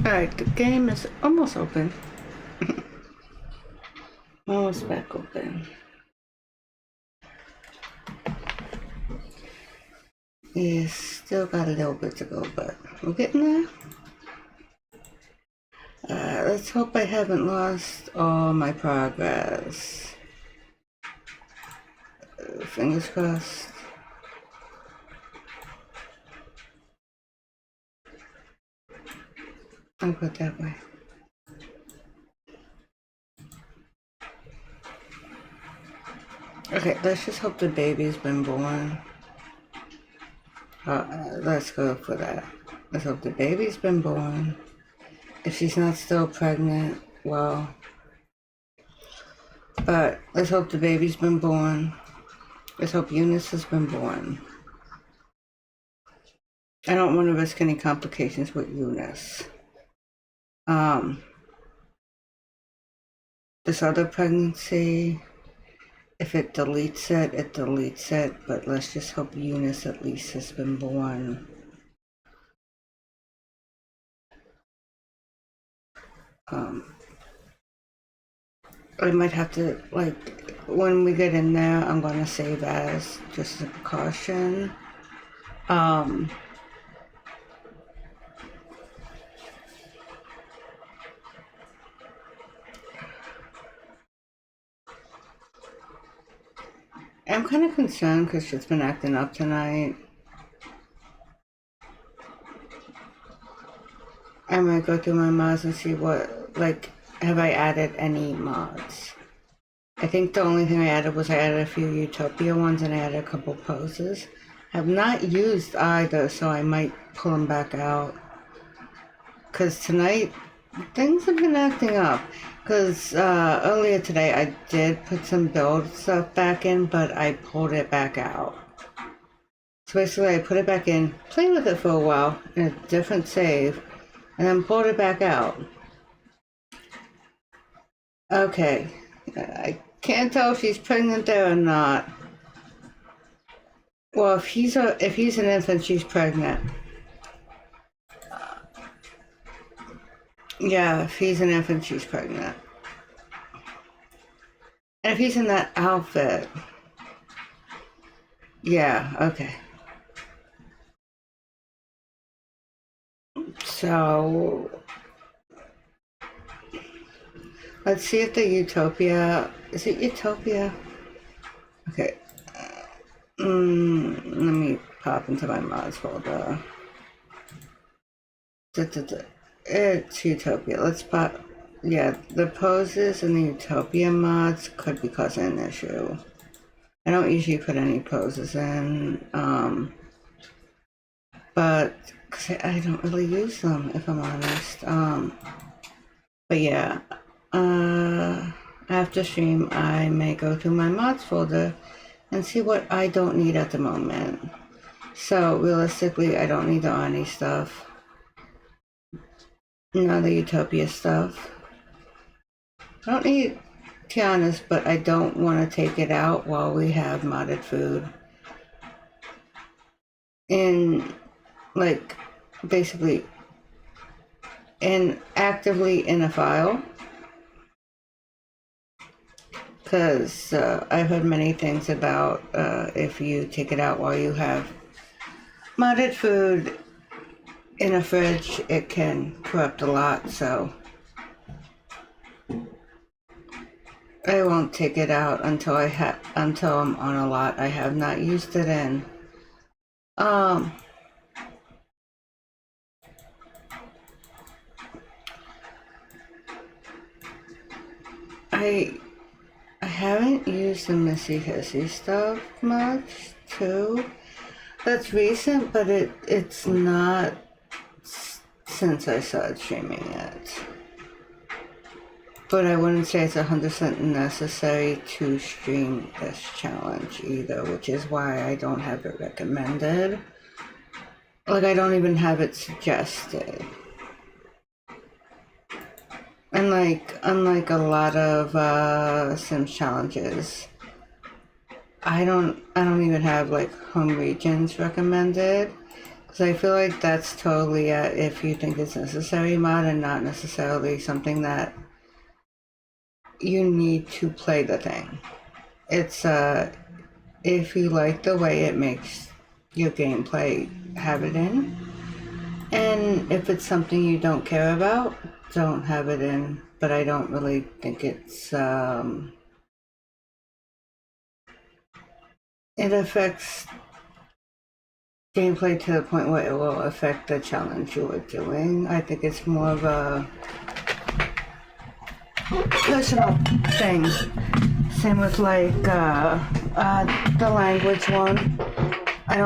Alright, the game is almost open. Almost back open. Yeah, still got a little bit to go, but we're getting there. Let's hope I haven't lost all my progress. Fingers crossed. I'll put it that way. Okay, let's just hope the baby's been born. Let's go for that. Let's hope the baby's been born. If she's not still pregnant, well. But let's hope the baby's been born. Let's hope Eunice has been born. I don't want to risk any complications with Eunice. This other pregnancy, if it deletes it, it deletes it. But let's just hope Eunice at least has been born. I might have to, like, when we get in there, I'm gonna save as just a precaution. I'm kind of concerned because she's been acting up tonight. I might go through my mods and see what, like, have I added any mods? I think the only thing I added was I added a few Utopia ones and I added a couple poses. Have not used either, so I might pull them back out. Because tonight, things have been acting up. Because earlier today I did put some build stuff back in, but I pulled it back out. So basically I put it back in, played with it for a while in a different save, and then pulled it back out. Okay, I can't tell if she's pregnant there or not. Well, if he's an infant, she's pregnant. Yeah, if he's an infant, she's pregnant. And if he's in that outfit, yeah, okay. So let's see if the Utopia, is it Utopia? Okay. Let me pop into my mods folder. It's Utopia. Let's pop. Yeah, the poses in the Utopia mods could be causing an issue. I don't usually put any poses in, but cause I don't really use them, if I'm honest. But yeah, after stream, I may go through my mods folder and see what I don't need at the moment. So realistically, I don't need the Ani stuff. None of the Utopia stuff. I don't need Tiana's, but I don't want to take it out while we have modded food. In, like, basically, actively in a file. Because I've heard many things about if you take it out while you have modded food in a fridge, it can corrupt a lot, so I won't take it out until I'm on a lot I have not used it in. I haven't used the Missy Hissy stuff much too. That's recent, but it's not since I started streaming it. But I wouldn't say it's 100% necessary to stream this challenge either, which is why I don't have it recommended. Like, I don't even have it suggested. And like, unlike a lot of Sims challenges, I don't even have like home regions recommended. So I feel like that's totally if you think it's necessary mod and not necessarily something that you need to play the thing. It's if you like the way it makes your gameplay, have it in. And if it's something you don't care about, don't have it in. But I don't really think it affects gameplay to the point where it will affect the challenge you are doing. I think it's more of a personal thing. Same with like the language one. I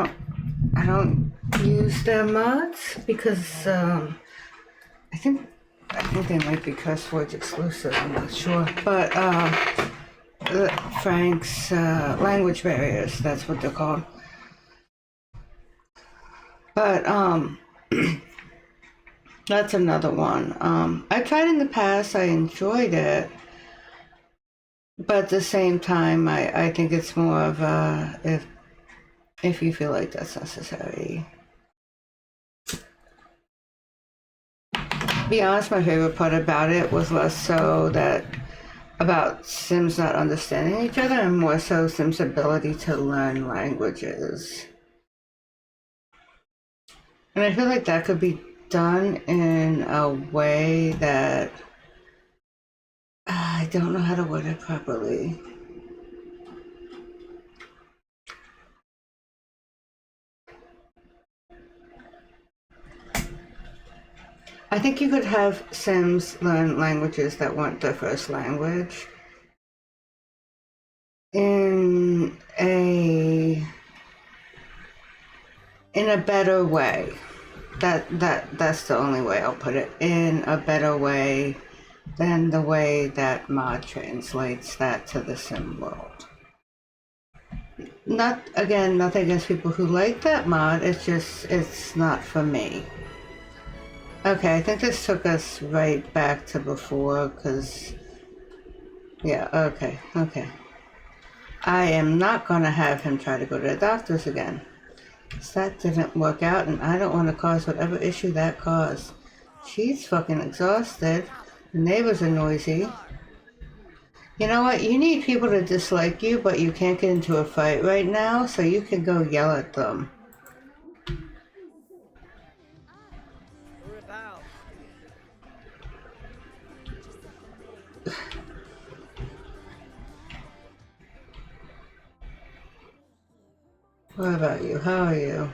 don't use their mods because I think they might be curse words exclusive. I'm not sure, but Frank's language barriers. That's what they're called. But that's another one. I tried in the past. I enjoyed it. But at the same time, I think it's more of a if you feel like that's necessary. To be honest, my favorite part about it was less so that about Sims not understanding each other and more so Sims' ability to learn languages. And I feel like that could be done in a way that I don't know how to word it properly. I think you could have Sims learn languages that weren't their first language in a better way. That's the only way I'll put it. In a better way than the way that mod translates that to the Sim world. Not again, nothing against people who like that mod. It's just it's not for me. Okay, I think this took us right back to before, because, yeah, okay. I am not going to have him try to go to the doctors again. That didn't work out, and I don't want to cause whatever issue that caused. She's fucking exhausted. The neighbors are noisy. You know what? You need people to dislike you, but you can't get into a fight right now, so you can go yell at them. What about you? How are you?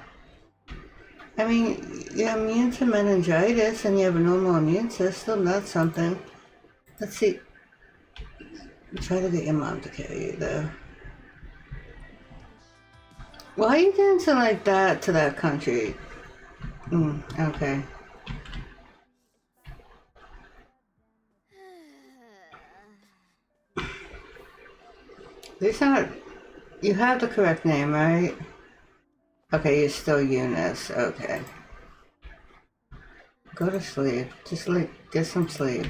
I mean, you're immune to meningitis and you have a normal immune system. That's something. Let's see. Try to get your mom to carry you there. Why are you dancing like that to that country? Okay. These not. You have the correct name, right? Okay, you're still Eunice. Okay. Go to sleep. Just like get some sleep.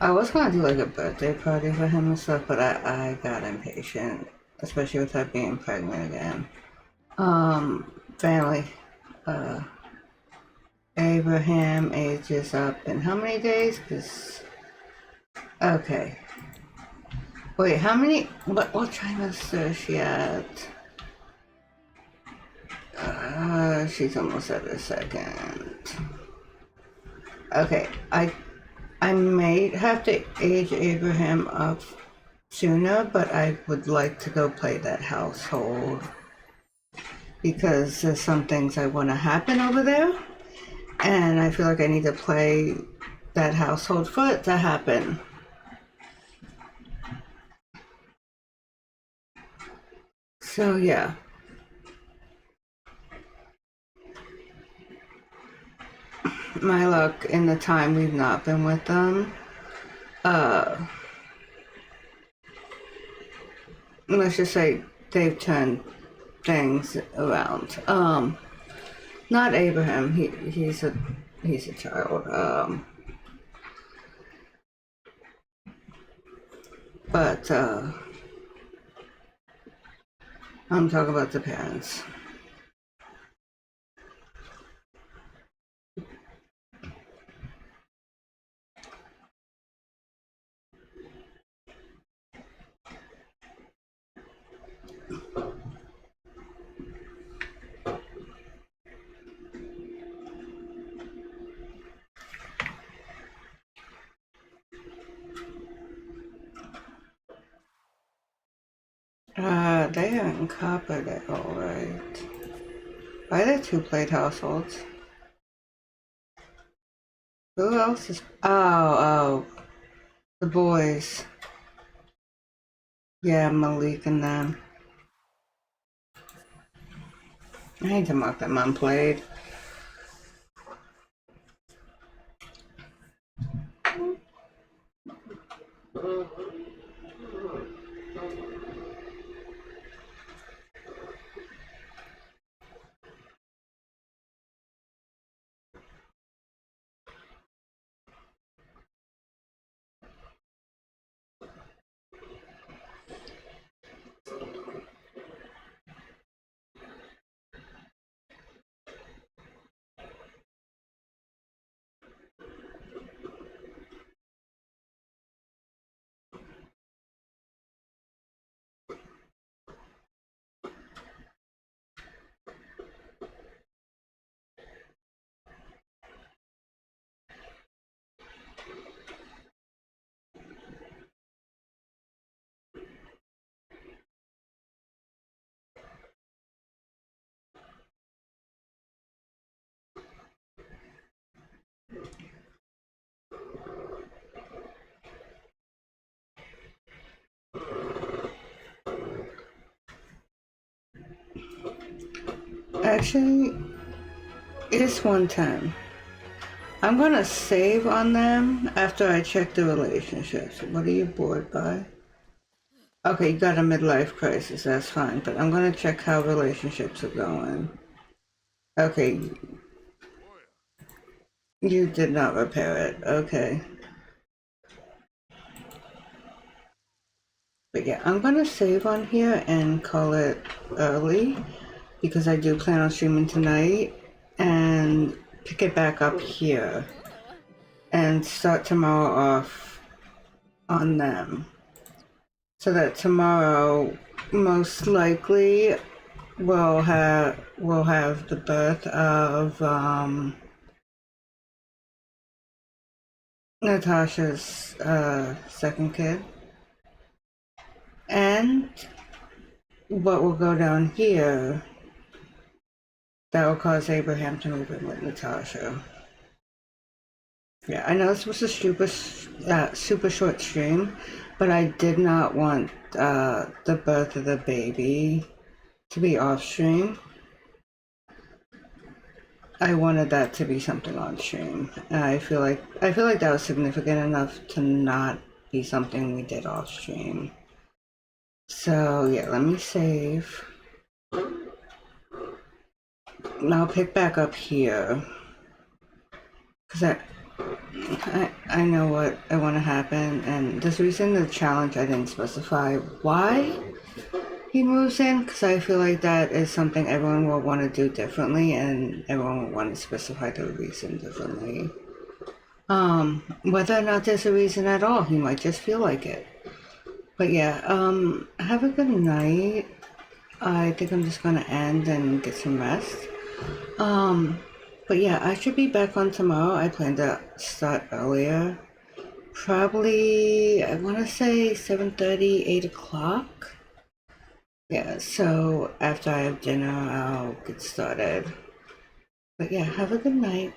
I was gonna do like a birthday party for him and stuff, but I got impatient, especially with her being pregnant again. Family. Abraham ages up in how many days? Okay. Wait, how many? What trimester is she at? She's almost at her second. Okay, I may have to age Abraham up sooner, but I would like to go play that household because there's some things I want to happen over there, and I feel like I need to play that household for it to happen. So yeah. My luck in the time we've not been with them, let's just say they've turned things around. Not Abraham. He's a child. But I'm talking about the parents. They haven't copied it all right. Why are there two plate households? Who else is? Oh, the boys. Yeah, Malik and them. I need to mark them unplayed. Actually, it's 110. I'm gonna save on them after I check the relationships. What are you bored by? Okay, you got a midlife crisis, that's fine, but I'm gonna check how relationships are going. Okay, you did not repair it, okay. But yeah, I'm gonna save on here and call it early because I do plan on streaming tonight and pick it back up here and start tomorrow off on them. So that tomorrow, most likely, we'll have the birth of Natasha's second kid, and what will go down here that will cause Abraham to move in with Natasha. Yeah, I know this was a super short stream, but I did not want the birth of the baby to be off stream. I wanted that to be something on stream. I feel like that was significant enough to not be something we did off stream. So yeah, let me save. And I'll pick back up here because I know what I want to happen, and there's a reason the challenge I didn't specify why he moves in because I feel like that is something everyone will want to do differently, and everyone will want to specify the reason differently. Whether or not there's a reason at all, he might just feel like it. But yeah, have a good night. I think I'm just gonna end and get some rest. But yeah, I should be back on tomorrow. I plan to start earlier. Probably, I want to say 7:30, 8 o'clock. Yeah, so after I have dinner, I'll get started. But yeah, have a good night.